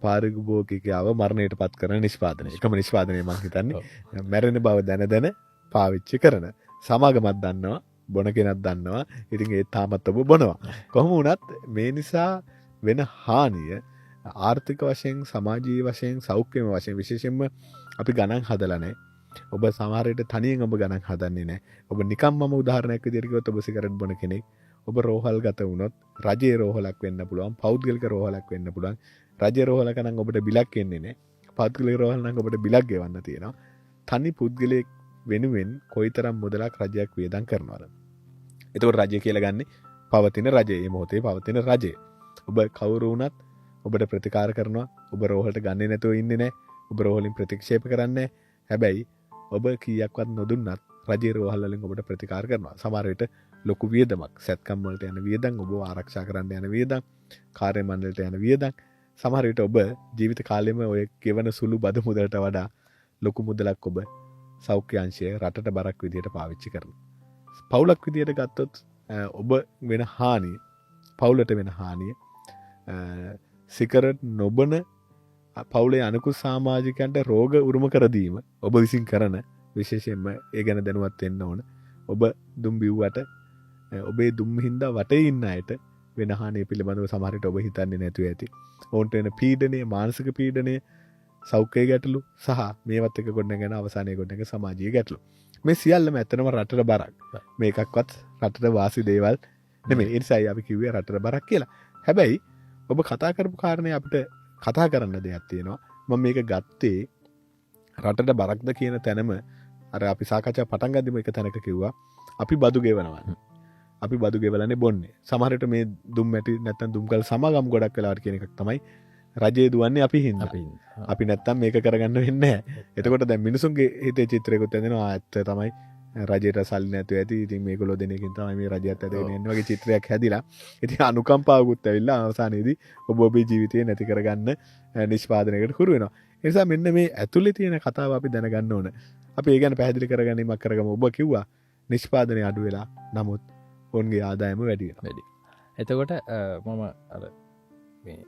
පාරිභෝගිකයව මරණයට පත් කරන නිෂ්පාදනය. එකම නිෂ්පාදනය මම හිතන්නේ මැරෙන බව දැන පාවිච්චි කරන සමාගමක් දන්නවා බොන කෙනක් දන්නවා. ඉතින් ඒ තාමත් ඔබ බොනවා. කොහොම වුණත් මේ නිසා වෙන හානිය ආර්ථික වශයෙන් සමාජීය වශයෙන් සෞඛ්‍යම වශයෙන් විශේෂයෙන්ම අපි ගණන් හදලා නැහැ. ඔබ සමහර විට තනියෙන් ඔබ ගණන් හදන්නේ නැහැ. ඔබ නිකම්මම උදාහරණයක් විදිහට කිව්වොත් ඔබ සිගරට් බොන කෙනෙක් ඔබ රෝහල් ගත වුණොත් රජයේ රෝහලක් වෙන්න පුළුවන්, පෞද්ගලික රෝහලක් වෙන්න පුළුවන්. රජයේ රෝහලක නම් ඔබට බිලක් එන්නේ නැහැ. පෞද්ගලික රෝහල නම් ඔබට බිලක් ගෙවන්න තියෙනවා. තනි පුද්ගලයෙක් වෙනුවෙන් කොයිතරම් මුදලක් රජයක් වියදම් කරනවද? එතකොට රජය කියලා ගන්නේ පවතින රජය. මේ මොහොතේ පවතින රජය. ඔබ කවුරු වුණත් ඔබට ප්‍රතිකාර කරනවා. ඔබ රෝහලට ගන්නේ නැතුව ඉන්නේ නැහැ. ඔබ රෝහලින් ප්‍රතික්ෂේප කරන්නේ නැහැ. හැබැයි ඔබ කීයක්වත් නොදුන්නත් රජයේ රෝහල් වලින් ඔබට ප්‍රතිකාර කරනවා. සමහර විට ලොකු වියදමක්, සැත්කම් වලට යන වියදම්, ඔබ ආරක්ෂා කරන්න යන වියදම්, කාර්ය මණ්ඩලයට යන වියදම්. සමහර විට ඔබ ජීවිත කාලෙම ඔය ගෙවන සුළු බදු මුදලට වඩා ලොකු මුදලක් ඔබ සෞඛ්‍ය අංශය රටට බරක් විදියට පාවිච්චි කරනවා. පවුලක් විදියට ගත්තොත් ඔබ වෙන හානිය, පවුලට වෙන හානිය සිගරට් නොබන පවුලේ අනිකුත් සමාජිකයන්ට රෝග උරුම කර දීම ඔබ විසින් කරන විශේෂයෙන්ම ඒ ගැන දැනුවත් වෙන්න ඕන. ඔබ දුම් බිව්වට ඔබේ දුම් හින්දා වටේ ඉන්න අයට වෙන හානිය පිළිබඳව සමහර විට ඔබ හිතන්නේ නැතුව ඇති. ඔවුන්ට වෙන පීඩනය, මානසික පීඩනය, සෞඛ්‍ය ගැටලු සහ මේවත් එක ගොඩනගෙන අවසානයේ ගොඩනගෙන සමාජීය ගැටලු. මේ සියල්ලම ඇත්තනම රටට බරක්. මේකක්වත් රටට වාසි දේවල් නෙමෙයි. ඒ නිසායි අපි කිව්වේ රටට බරක් කියලා. හැබැයි ඔබ කතා කරපු කාරණේ අපිට කතා කරන්න දෙයක් තියෙනවා. මම මේක ගත්තේ රටට බරක්ද කියන තැනම අර අපි සාකච්ඡා පටන් ගද්දිම එක තැනක කිව්වා අපි බදු ගෙවනවා. අපි බදු ගෙවලන්නේ බොන්නේ. සමහර විට මේ දුම් ඇටි නැත්තම් දුම්කල් සමාගම් ගොඩක් වෙලාවට කියන එකක් තමයි රජයේ දුවන්නේ අපි හින්දා. අපි නැත්තම් මේක කරගන්න වෙන්නේ නැහැ. එතකොට දැන් මිනිසුන්ගේ හිතේ චිත්‍රයකුත් ඇඳෙනවා ඇත්ත තමයි රජයට සල්ලි නැතුව ඇති. ඉතින් මේගොල්ලෝ දෙන එකකින් තමයි මේ රජයත් ඇදගෙන යන්නේ වගේ චිත්‍රයක් හැදිලා. ඉතින් අනුකම්පාවකුත් ඇවිල්ලා අවසානයේදී ඔබ ඔබේ ජීවිතේ නැති කරගන්න නිෂ්පාදනයකට හුරු වෙනවා. ඒ නිසා මෙන්න මේ ඇතුලේ තියෙන කතාව අපි දැනගන්න ඕන. අපි ඒ ගැන පැහැදිලි කරගැනීමක් කරගමු. ඔබ කිව්වා නිෂ්පාදනය අඩු වෙලා නමුත් ඔවුන්ගේ ආදායම වැඩි වෙනවා. එතකොට මම අර මේ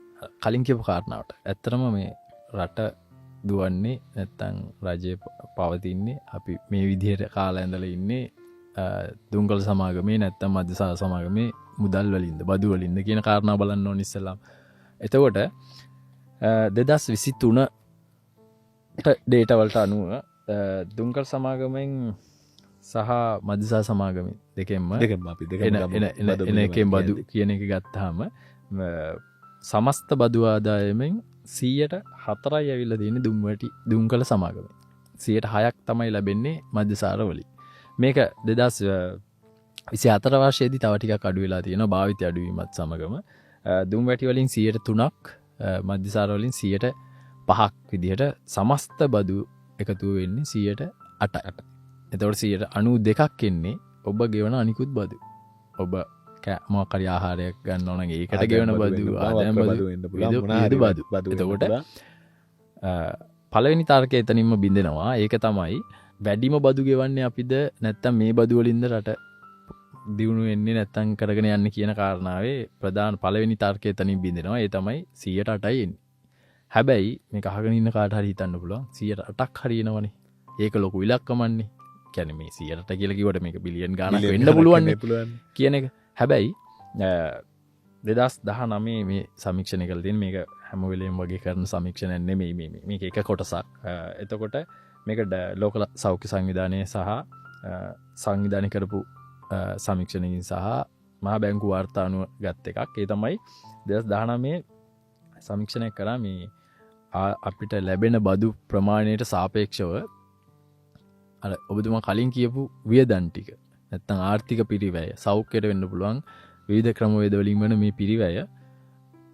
කලින් කියපු කාරණාවට ඇත්තටම මේ රට දුවන්නේ නැත්තම් රජය පවතින්නේ අපි මේ විදිහට කාලා ඇඳලා ඉන්නේ දුම්කල සමාගමේ නැත්තම් මධ්‍යස්ථ සමාගමේ මුදල් වලින්ද බදු වලින්ද කියන කාරණා බලන්න ඕන ඉස්සෙල්ලා. එතකොට 2023 ඩේටා වලට අනුව දුම්කල සමාගමෙන් සහ මධ්‍යස්ථ සමාගමේ දෙකෙන්ම අපි එන එකෙන් බදු කියන එක ගත්තාම සමස්ත බදු ආදායමෙන් 4% ඇවිල්ලා තියෙන්නේ දුම්කල සමාගමේ. 6% තමයි ලැබෙන්නේ මධ්‍යසාර වලින්. මේක 2024 වර්ෂයේදී තව ටිකක් අඩු වෙලා තියෙනවා භාවිතය අඩු වීමත් සමගම. දුම් වැටි වලින් 3%ක් මධ්‍යසාර වලින් 5% විදිහට සමස්ත බදු එකතු වෙන්නේ 8%. එතකොට 92% එන්නේ ඔබ ගෙවන අනිකුත් බදු. ඔබ මොකක්හරි ආහාරයක් ගන්න ඕන නම් ඒකට ගෙවන බදු, ආදායම් බදු, එතකොට පළවෙනි තර්කය එතනින්ම බින්දෙනවා. ඒක තමයි වැඩිම බදු ගෙවන්නේ අපිද නැත්තම් මේ බදු වලින්ද රට දියුණු වෙන්නේ නැත්තම් කරගෙන යන්නේ කියන කාරණාවේ ප්‍රධාන පළවෙනි තර්කය එතනින් බින්දෙනවා. ඒ තමයි 8%යි එන්නේ. හැබැයි මේ අහගෙන ඉන්න කාට හරි හිතන්න පුළුවන් 100%ක් හරියනවනේ. ඒක ලොකු ඉලක්කමන්නේ. කියන්නේ මේ 100% කියලා කිව්වට මේක බිලියන් ගාණක් වෙන්න පුළුවන් කියන එක. හැබැයි 2019 මේ සමීක්ෂණය කළා තියෙන මේක හැම වෙලේම වගේ කරන සමීක්ෂණයක් නෙමෙයි මේක එක කොටසක්. එතකොට මේක ලෝක සෞඛ්‍ය සංවිධානයේ සහ සංවිධානය කරපු සමීක්ෂණකින් සහ මහා බැංකු වාර්තා අනුව ගත් එකක්. ඒ තමයි 2019 සමීක්ෂණය කරා මේ අපිට ලැබෙන බදු ප්‍රමාණයට සාපේක්ෂව අර ඔබතුමා කලින් කියපු වියදම් ටික නැත්තම් ආර්ථික පිරිවැය සෞඛ්‍යයට වෙන්න පුළුවන් විවිධ ක්‍රමවේද වලින් වෙන මේ පිරිවැය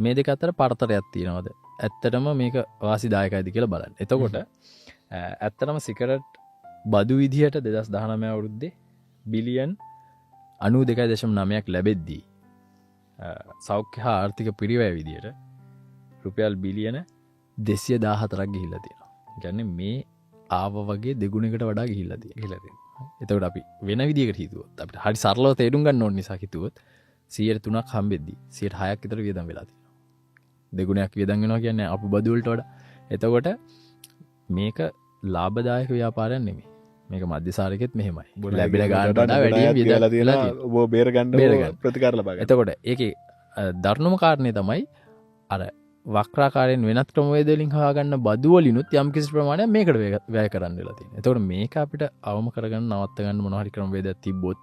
මේ දෙක අතර පරතරයක් තියෙනවද? ඇත්තටම මේක වාසිදායකයිද කියලා බලන්න. එතකොට ඇත්තටම සිගරට් බදු විදිහට 2019 අවුරුද්දේ බිලියන් 92.9ක් ලැබෙද්දී සෞඛ්‍ය හා ආර්ථික පිරිවැය විදිහට රුපියල් බිලියන 214ක් ගිහිල්ලා තියෙනවා. ඒ කියන්නේ මේ ආව වගේ දෙගුණයකට වඩා ගිහිල්ලා තියෙනවා. එතකොට අපි වෙන විදිහකට හිතුවොත් අපිට හරි සරලව තේරුම් ගන්න ඕන නිසා හිතුවොත් 103ක් හම්බෙද්දී 106ක් විතර වියදම් වෙලා තියෙනවා. දෙගුණයක් වියදම් වෙනවා කියන්නේ අපු බදු වලට වඩා. එතකොට මේක ලාභදායක ව්‍යාපාරයක් නෙමෙයි. මේක මධ්‍යසාරකෙත් මෙහෙමයි. ලැබෙන ගානට වඩා වැඩියෙන් වියදම් වෙලා තියෙනවා. ඔබ බේර ගන්න ප්‍රතිකාර ලබා ගන්න. එතකොට ඒකේ දරුණුම කාරණේ තමයි අර වක්‍රාකාරයෙන් වෙනත් ක්‍රමවේද වලින් හොයාගන්න බදු වලිනුත් යම් කිසි ප්‍රමාණයක් මේකට වැය කරන්න වෙලා තියෙනවා. එතකොට මේක අපිට අවම කරගන්න නවත්ත ගන්න මොනවා හරි ක්‍රමවේදයක් තිබ්බොත්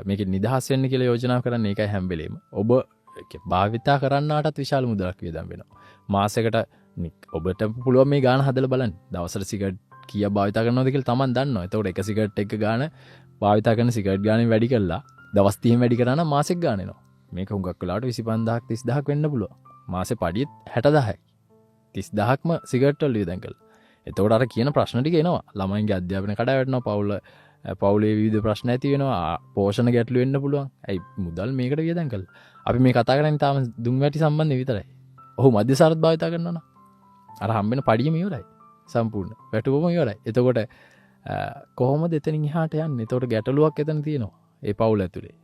මේක නිදහස් වෙන්න කියලා යෝජනා කරන්නේ ඒකයි හැම වෙලේම. ඔබ භාවිතා කරන්නාටත් විශාල මුදලක් වියදම් වෙනවා. මාසෙකට ඔබට පුළුවන් මේ ගාන හදලා බලන්න. දවසට සිගරට් කීයක් භාවිතා කරනවද කියලා Taman දන්නවා. එතකොට එක සිගරට් එක ගාන භාවිතා කරන සිගරට් ගානෙන් වැඩි කරලා දවස් 30න් වැඩි කරා නම් මාසෙක ගාන එනවා. මේක හුඟක් වෙලාවට 25000ක් 30000ක් වෙන්න පුළුවන්. මාසේ පඩියත් 60000යි. 30000ක්ම සිගරට් වල වියදම් කළා. එතකොට අර කියන ප්‍රශ්න ටික එනවා. ළමයින්ගේ අධ්‍යාපනය කඩා වැටෙනවා. පවුලේ විවිධ ප්‍රශ්න ඇති වෙනවා. පෝෂණ ගැටලු වෙන්න පුළුවන්. ඇයි මුදල් මේකට වියදම් කළා. අපි මේ කතා කරන්නේ තාම දුම් වැටි සම්බන්ධ විතරයි. ඔහු මධ්‍යසාරත් භාවිතා කරනවා නම් අර හම්බෙන පඩියම ඉවරයි. සම්පූර්ණ. වැටුවම ඉවරයි. එතකොට කොහොමද එතනින් එහාට යන්නේ? එතකොට ගැටලුවක් එතන තියෙනවා. ඒ පවුල ඇතුලේ.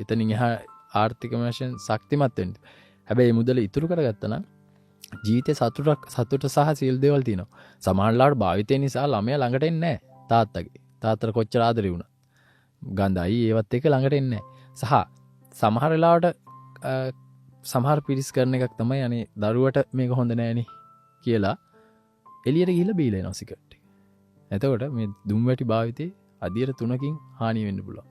එතනින් එහා ආර්ථික වශයෙන් ශක්තිමත් වෙන්න. හැබැයි මුදල ඉතුරු කරගත්තා නම් ජීවිතේ සතුට සහ සීල් දේවල් තියෙනවා. සමහරවිට භාවිතය නිසා ළමයා ළඟට එන්නේ නැහැ තාත්තගේ. තාත්තට කොච්චර ආදරේ වුණත්. ගඳයි ඒවත් එක ළඟට එන්නේ නැහැ. සහ සමහර වෙලාවට සමහර පිරිස් කරන එකක් තමයි අනේ දරුවට මේක හොඳ නෑනේ කියලා එළියට ගිහිල්ලා බීලා එනවා සිගරට් එක. එතකොට මේ දුම් වැටි භාවිතේ අදියර 3කින් හානි වෙන්න පුළුවන්.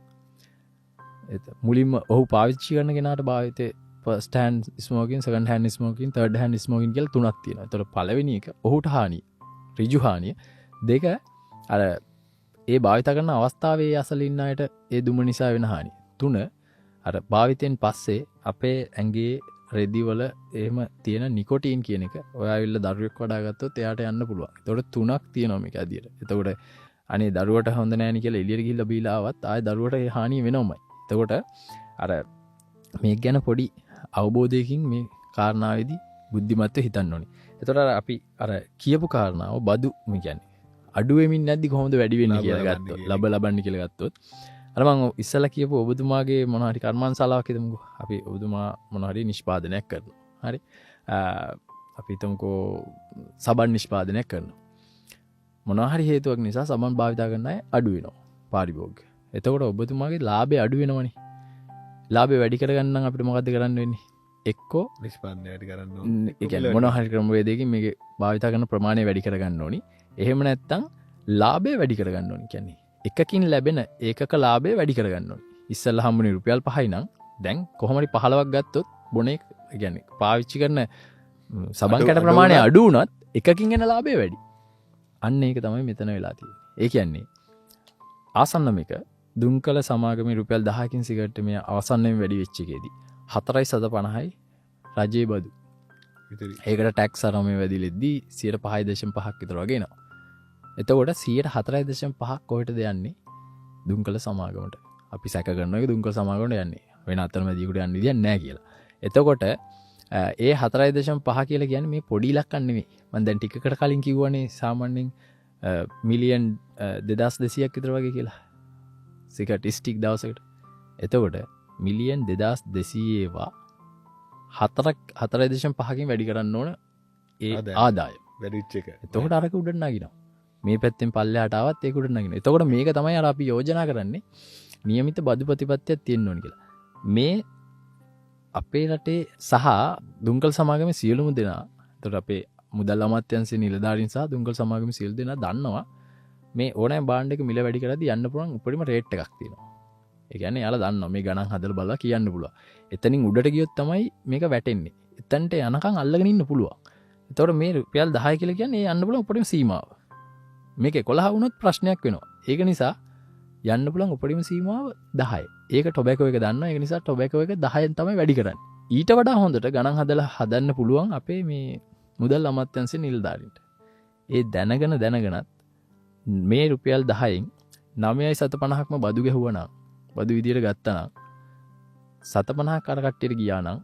මුලින්ම ඔහු පාවිච්චි කරන කෙනාට භාවිතේ first hand smoking, second hand smoking, third hand smoking කියලා තුනක් තියෙනවා. ඒතර පළවෙනි එක ඔහුට හානිය, ඍජු හානිය. දෙක අර ඒ භාවිත කරන අවස්ථාවේ අසල ඉන්න අයට ඒ දුම නිසා වෙන හානිය. තුන අර භාවිතයෙන් පස්සේ අපේ ඇඟේ රෙදිවල එහෙම තියෙන නිකොටීන් කියන එක ඔයා ඇවිල්ලා දරුවෙක් වඩා ගත්තොත් එයාට යන්න පුළුවන්. ඒතකොට තුනක් තියෙනවා මේක ඇදියට. එතකොට අනේ දරුවට හොඳ නැහැ නේ කියලා එළියට ගිහිල්ලා බීලා ආවත් ආයේ දරුවට ඒ හානිය වෙනවමයි. එතකොට අර මේක ගැන පොඩි අවබෝධයකින් මේ කාරණාවේදී බුද්ධිමත්ව හිතන්න ඕනේ. එතකොට අපි අර කියපු කාරණාව බදු මේ කියන්නේ අඩු වෙමින් නැද්දි කොහොමද වැඩි වෙන්නේ කියලා ගත්තොත් ලබන්න කියලා ගත්තොත් අර මම ඉස්සලා කියපු ඔබතුමාගේ මොන හරි කර්මාන්තශාලාවක් හිතමුකෝ. අපි ඔබතුමා මොන හරි නිෂ්පාදනයක් කරනවා. හරි. අපි හිතමුකෝ සබන් නිෂ්පාදනයක් කරනවා. මොනවා හරි හේතුවක් නිසා සබන් භාවිත කරන අය අඩු වෙනවා පාරිභෝගික. එතකොට ඔබතුමාගේ ලාභය අඩු වෙනවනේ. ලාභය වැඩි කරගන්න නම් අපිට මොකද්ද කරන්න වෙන්නේ? එක්කෝ නිෂ්පාදනය වැඩි කරන්න ඕනේ. ඒ කියන්නේ මොනවා හරි ක්‍රමවේදයකින් මේක භාවිත කරන ප්‍රමාණය වැඩි කරගන්න ඕනි. එහෙම නැත්නම් ලාභය වැඩි කරගන්න ඕනි. කියන්නේ එකකින් ලැබෙන ඒකක ලාභය වැඩි කරගන්න ඕනි. ඉස්සෙල්ලා හම්බුනේ රුපියල් 5යි නම් දැන් කොහොම හරි 15ක් ගත්තොත් බොනේ කියන්නේ පාවිච්චි කරන සබන් කැට ප්‍රමාණය අඩු වුණත් එකකින් එන ලාභය වැඩි. අන්න ඒක තමයි මෙතන වෙලා තියෙන්නේ. ඒ කියන්නේ ආසන්නම එක දුම්කල සමාගමේ රුපියල් 10කින් සිගරට් මේ අවසන්නෙන් වැඩි වෙච්ච එකේදී 4.50යි රජයේ බදු. ඒකට ටැක්ස් අරමේ වැඩිලෙද්දී 5.5ක් විතර වගේ එනවා. එතකොට 4.5ක් කොහෙටද යන්නේ? දුම්කල සමාගමට. අපි සැක කරනවා ඒක දුම්කල සමාගමට යන්නේ. වෙන අතරමැදියෙකුට යන්න විදියක් නැහැ කියලා. එතකොට ඒ 4.5 කියලා කියන්නේ මේ පොඩි ඉලක්කක් නෙමෙයි. මම දැන් ටිකකට කලින් කිව්වනේ සාමාන්‍යයෙන් මිලියන් 2200ක් විතර වගේ කියලා. සිගරට් ස්ටික් දවසකට. එතකොට මිලියන් 2200 ඒවා 4.5කින් වැඩි කරන්න ඕන ඒ ආදාය වැඩිච්ච එක එතකොට අරක උඩට නගිනවා මේ පැත්තෙන් පල්ලෙහාට ආවත් ඒක උඩට නගිනවා එතකොට මේක තමයි අර අපි යෝජනා කරන්නේ නියමිත බදු ප්‍රතිපත්තියක් තියෙන්න ඕන කියලා මේ අපේ රටේ සහ දුම්කල් සමාගමේ සියලුම දෙනා එතකොට අපේ මුදල් අමාත්‍යාංශයේ නිලධාරීන් සහ දුම්කල් සමාගමේ සියලු දෙනා දන්නවා මේ ඕනෑම බාණ්ඩයක මිල වැඩි කරද්දී යන්න පුළුවන් උඩරිම රේට් එකක් තියෙනවා ඒ කියන්නේ යාලා දන්නවා මේ ගණන් හදලා බලලා කියන්න පුළුවන් එතනින් උඩට ගියොත් තමයි මේක වැටෙන්නේ එතනට යනකම් අල්ලගෙන ඉන්න පුළුවන් එතකොට මේ රුපියල් 10 කියලා කියන්නේ යන්න පුළුවන් උඩරිම සීමාව මේක 11 වුණොත් ප්‍රශ්නයක් වෙනවා ඒක නිසා යන්න පුළුවන් උඩරිම සීමාව 10 ඒක ටොබැකෝ එක දන්නවා ඒක නිසා ටොබැකෝ එක 10න් තමයි වැඩි කරන්නේ ඊට වඩා හොඳට ගණන් හදලා හදන්න පුළුවන් අපේ මේ මුදල් අමාත්‍යාංශයේ නිලධාරීන්ට ඒ දැනගෙනත් මේ රුපියල් 10න් 9.50ක්ම බදු ගැහුවනම් බදු විදියට ගත්තනම් 7.50ක් අර කට්ටියට ගියා නම්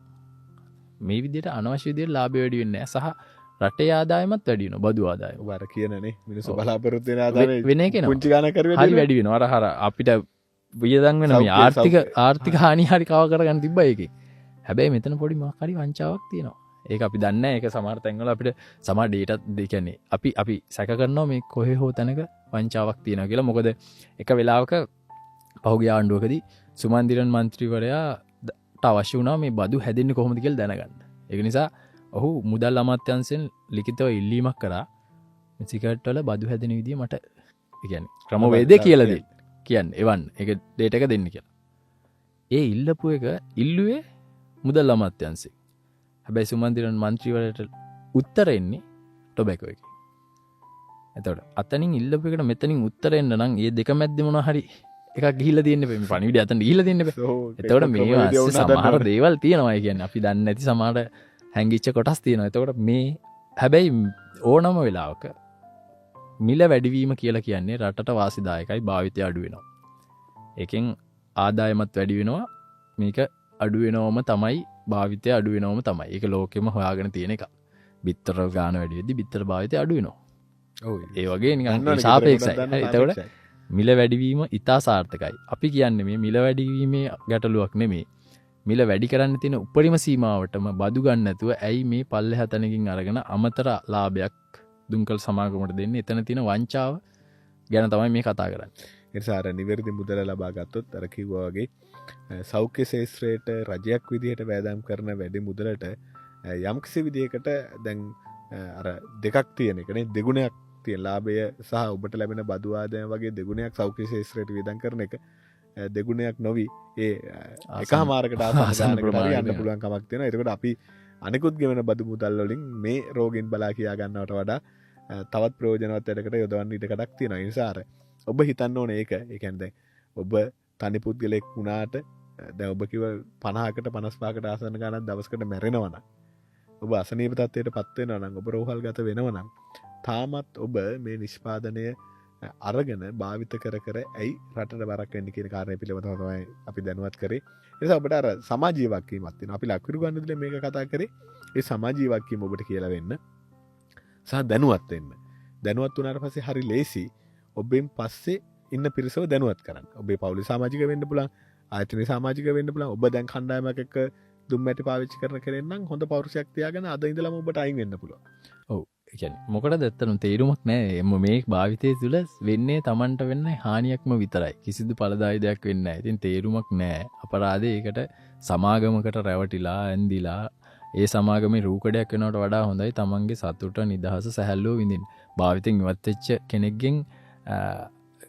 මේ විදියට අනවශ්‍ය විදියට ලාභය වැඩි වෙන්නේ නැහැ සහ රටේ ආදායමත් වැඩි වෙනවා බදු ආදායම. ඔබ අර කියනනේ මිනිස්සු බලාපොරොත්තු වෙන ආදායම වෙන එක නේ. පුංචි ගානක් කර හරි වැඩි වෙනවා. අර අපිට වියදම් වෙන මේ ආර්ථික හානි හරි කව කරගන්න තිබ්බා ඒකේ. හැබැයි මෙතන පොඩි මොකක් හරි වංචාවක් තියෙනවා. ඒක අපි දන්නේ නැහැ. ඒක සමහර තැන්වල අපිට සමහර ඩේටා කියන්නේ අපි සැක කරනවා මේ කොහේ හෝ තැනක වංචාවක් තියෙනවා කියලා. මොකද එක වෙලාවක පහුගිය ආණ්ඩුවකදී සුමන්දිරන් මන්ත්‍රීවරයාට අවශ්‍ය වුණා මේ බදු හැදෙන්නේ කොහොමද කියලා දැනගන්න. ඒක නිසා ඔහු මුදල් අමාත්‍යාංශයෙන් ලිඛිතව ඉල්ලීමක් කරා මේ සිගරට් වල බදු හැදෙන විදිය මට කියන්නේ ක්‍රමවේදය කියලා දෙන්න. කියන්නේ එවන්න. ඒක ඩේටා එක දෙන්න කියලා. ඒ ඉල්ලපු එක ඉල්ලුවේ මුදල් අමාත්‍යාංශයෙන්. හැබැයි සුමන්දිරන් මන්ත්‍රීවරයාට උත්තර එන්නේ ටොබැකෝ එකේ. එතකොට අතනින් ඉල්ලපු එකට මෙතනින් උත්තර එන්න නම් මේ දෙක මැද්දේ මොනවා හරි එකක් ගිහිල්ලා තියෙන්න බෑ. මේ පණිවිඩය අතන ගිහිල්ලා තියෙන්න බෑ. එතකොට මේ සමහර දේවල් තියෙනවා. ඒ කියන්නේ අපි දන්නේ නැති සමහර හැංගිච්ච කොටස් තියෙනවා. එතකොට මේ හැබැයි ඕනම වෙලාවක මිල වැඩිවීම කියලා කියන්නේ රටට වාසිදායකයි භාවිතය අඩු වෙනවා. ඒකෙන් ආදායමත් වැඩි වෙනවා. මේක අඩු වෙනවම තමයි භාවිතය අඩු වෙනවම තමයි. ඒක ලෝකෙම හොයාගෙන තියෙන එක. බිත්තර ගාන වැඩි වෙද්දි බිත්තර භාවිතය අඩු වෙනවා. ඔව් ඒ වගේ නිකන් සාපේක්ෂයි. එතකොට මිල වැඩිවීම ඉතා සාර්ථකයි. අපි කියන්නේ මේ මිල වැඩිවීමේ ගැටලුවක් නෙමෙයි. මිල වැඩි කරන්න තියෙන උපරිම සීමාවටම බදු ගන්න නැතුව ඇයි මේ පල්ලෙහා තැනකින් අරගෙන අමතර ලාභයක් දුම්කල් සමාගමට දෙන්නේ? එතන තියෙන වංචාව ගැන තමයි මේ කතා කරන්නේ. ඒ නිසා අර නිවැරදි මුදල ලබා ගත්තොත් අර කිව්වා වගේ සෞඛ්‍ය ශාස්ත්‍රයට රජයක් විදිහට වෑදම් කරන වැඩි මුදලට යම්කිසි විදිහකට දැන් අර දෙකක් තියෙන එකනේ දෙගුණයක් තියෙන ලාභය සහ ඔබට ලැබෙන බදු ආදායම වගේ දෙගුණයක් සෞඛ්‍ය ශාස්ත්‍රයට වේදම් කරන එක දෙගුණයක් නොවි ඒ එකමාරකට ආසන්න ප්‍රමාණයට යන්න පුළුවන් කමක් තියෙනවා. ඒකට අපි අනිකුත් ගෙවන බදු මුදල් වලින් මේ රෝගීන් බලා කියා ගන්නවට වඩා තවත් ප්‍රයෝජනවත් වැඩකට යොදවන්න ඉඩකඩක් තියෙනවා. ඒ නිසා ඔබ හිතන්න ඕනේ ඒක. ඒ කියන්නේ දැන් ඔබ තනි පුද්ගලෙක් වුණාට දැන් ඔබ කිව්ව 50කට 55කට ආසන්න ගණන් දවසකට මැරෙනවා නම් ඔබ අසනීප තත්ත්වයට පත් වෙනවා නම් ඔබ රෝහල්ගත වෙනවා නම් තාමත් ඔබ මේ නිෂ්පාදනය අරගෙන භාවිත කර ඇයි රටට බරක් වෙන්නේ කියන කාරණේ පිළිබඳව තමයි අපි දැනුවත් කරේ. ඒ නිසා ඔබට අර සමාජීය වගකීමක් තියෙනවා. අපි ලක්විරු ගන්නදලා මේක කතා කරේ. ඒ සමාජීය වගකීම ඔබට කියලා වෙන්න සහ දැනුවත් වෙන්න. දැනුවත් වුණාට පස්සේ හරි ලේසි ඔබෙන් පස්සේ ඉන්න පිරිසව දැනුවත් කරන්න. ඔබේ පවුලේ සමාජික වෙන්න පුළුවන්, ආයතනයේ සමාජික වෙන්න පුළුවන්. ඔබ දැන් කණ්ඩායමක් එක්ක දුම්මැටි පාවිච්චි කරන කෙනෙක් නම් හොඳ පෞරුෂයක් තියාගෙන අද ඉඳලම ඔබට අයින් වෙන්න පුළුවන්. ඔව්. ඒ කියන්නේ මොකටද ඇත්තටම තේරුමක් නැහැ. මේ භාවිතය තුළ වෙන්නේ Tamanට වෙන්නේ හානියක්ම විතරයි. කිසිදු ඵලදායී දෙයක් වෙන්නේ නැහැ. ඉතින් තේරුමක් නැහැ. අපරාධේ ඒකට සමාගමකට රැවටිලා ඇඳිලා ඒ සමාගමේ රූකඩයක් වෙනවට වඩා හොඳයි Tamanගේ සතුට නිදහස සැහැල්ලුව විඳින්න. භාවිතෙන් ඉවත් වෙච්ච කෙනෙක්ගෙන්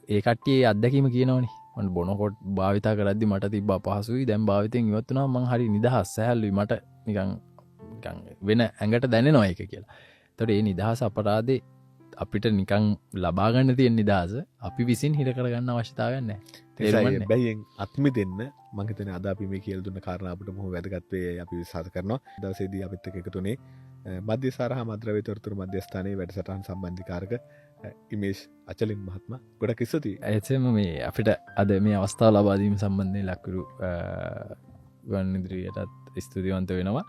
ඒ කට්ටියේ අත්දැකීම කියනවනේ. මම බොනකොට භාවිතා කරද්දි මට තිබ්බ අපහසුයි. දැන් භාවිතෙන් ඉවත් වුණාම මං හරි නිදහස් සැහැල්ලුයි. මට නිකන් වෙන ඇඟට දැනෙනවා ඒක කියලා. එතකොට මේ නිදහස අපරාධේ අපිට නිකන් ලබා ගන්න තියෙන නිදහස අපි විසින් හිර කරගන්න අවශ්‍යතාවයක් නැහැ. තේරුම්න්නේ. බැයියෙන් අත්මි දෙන්න මම හිතන්නේ අද අපි මේ කියලා දුන්න කාරණා අපිට බොහොම වැදගත් වේ අපි විශ්වාස කරනවා. දවසේදී අපිත් එක්ක එකතුනේ මධ්‍යසාරහ මද්‍රව්‍ය තොරතුරු මධ්‍යස්ථානයේ වැඩසටහන් සම්බන්ධීකාරක ඉමේෂ් අචලින් මහත්මයා ගොඩක් ස්තුතියි. එතෙම මේ අපිට අද මේ අවස්ථාව ලබා දීම සම්බන්ධයෙන් ලක්විරු ගුවන් ඉදිරියටත් ස්තුතිවන්ත වෙනවා.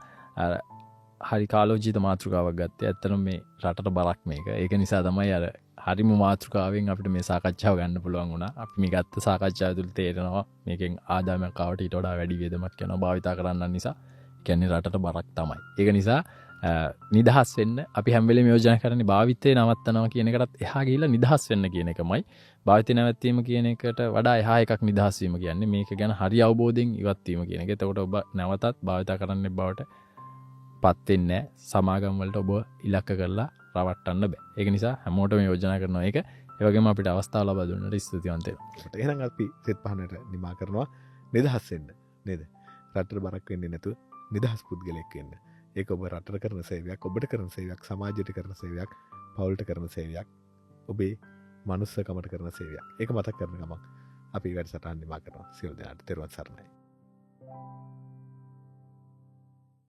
හරි කාලෝචිත මාතෘකාවක් ගත්තේ. ඇත්තටම මේ රටට බරක් මේක. ඒක නිසා තමයි අර හරිම මාතෘකාවෙන් අපිට මේ සාකච්ඡාව ගන්න පුළුවන් වුණා. අපි මේ ගත්ත සාකච්ඡාව තුළ තේරෙනවා මේකෙන් ආදායමක් ආවට ඊට වඩා වැඩි වේදමක් යනවා භාවිතා කරන්න නිසා. කියන්නේ රටට බරක් තමයි. ඒක නිසා නිදහස් වෙන්න අපි හැම්වෙලේ යෝජනා කරන්නේ භාවිතය නවත්තනවා කියන එකටත් එහා ගිහිල්ලා නිදහස් වෙන්න කියන එකමයි. භාවිතය නැවැත්වීම කියන එකට වඩා එහා එකක් නිදහස් වීම කියන්නේ මේක ගැන හරි අවබෝධයෙන් ඉවත් වීම කියන එක. එතකොට ඔබ නැවතත් භාවිත කරන්න බවට පත් වෙන්නේ නැහැ. සමාගම් වලට ඔබ ඉලක්ක කරලා රවට්ටන්න බෑ. ඒක නිසා හැමෝටම යෝජනා කරනවා ඒක. ඒ වගේම අපිට අවස්ථාව ලබා දුන්නට ස්තුතිවන්ත වෙනවා. එහෙනම් අපි සෙත් පහනට නිමා කරනවා නිදහස් වෙන්න නේද? රටට බරක් වෙන්නේ නැතුව නිදහස් පුද්ගලෙක් වෙන්න. ඒක ඔබ රටට කරන සේවයක්, ඔබට කරන සේවයක්, සමාජයට කරන සේවයක්, පවුලට කරන සේවයක්, ඔබේ මනුස්සකමට කරන සේවයක්. ඒක මතක් කරන ගමන් අපි වැඩසටහන නිමා කරනවා. සියලු දෙනාට තෙරුවන් සරණයි.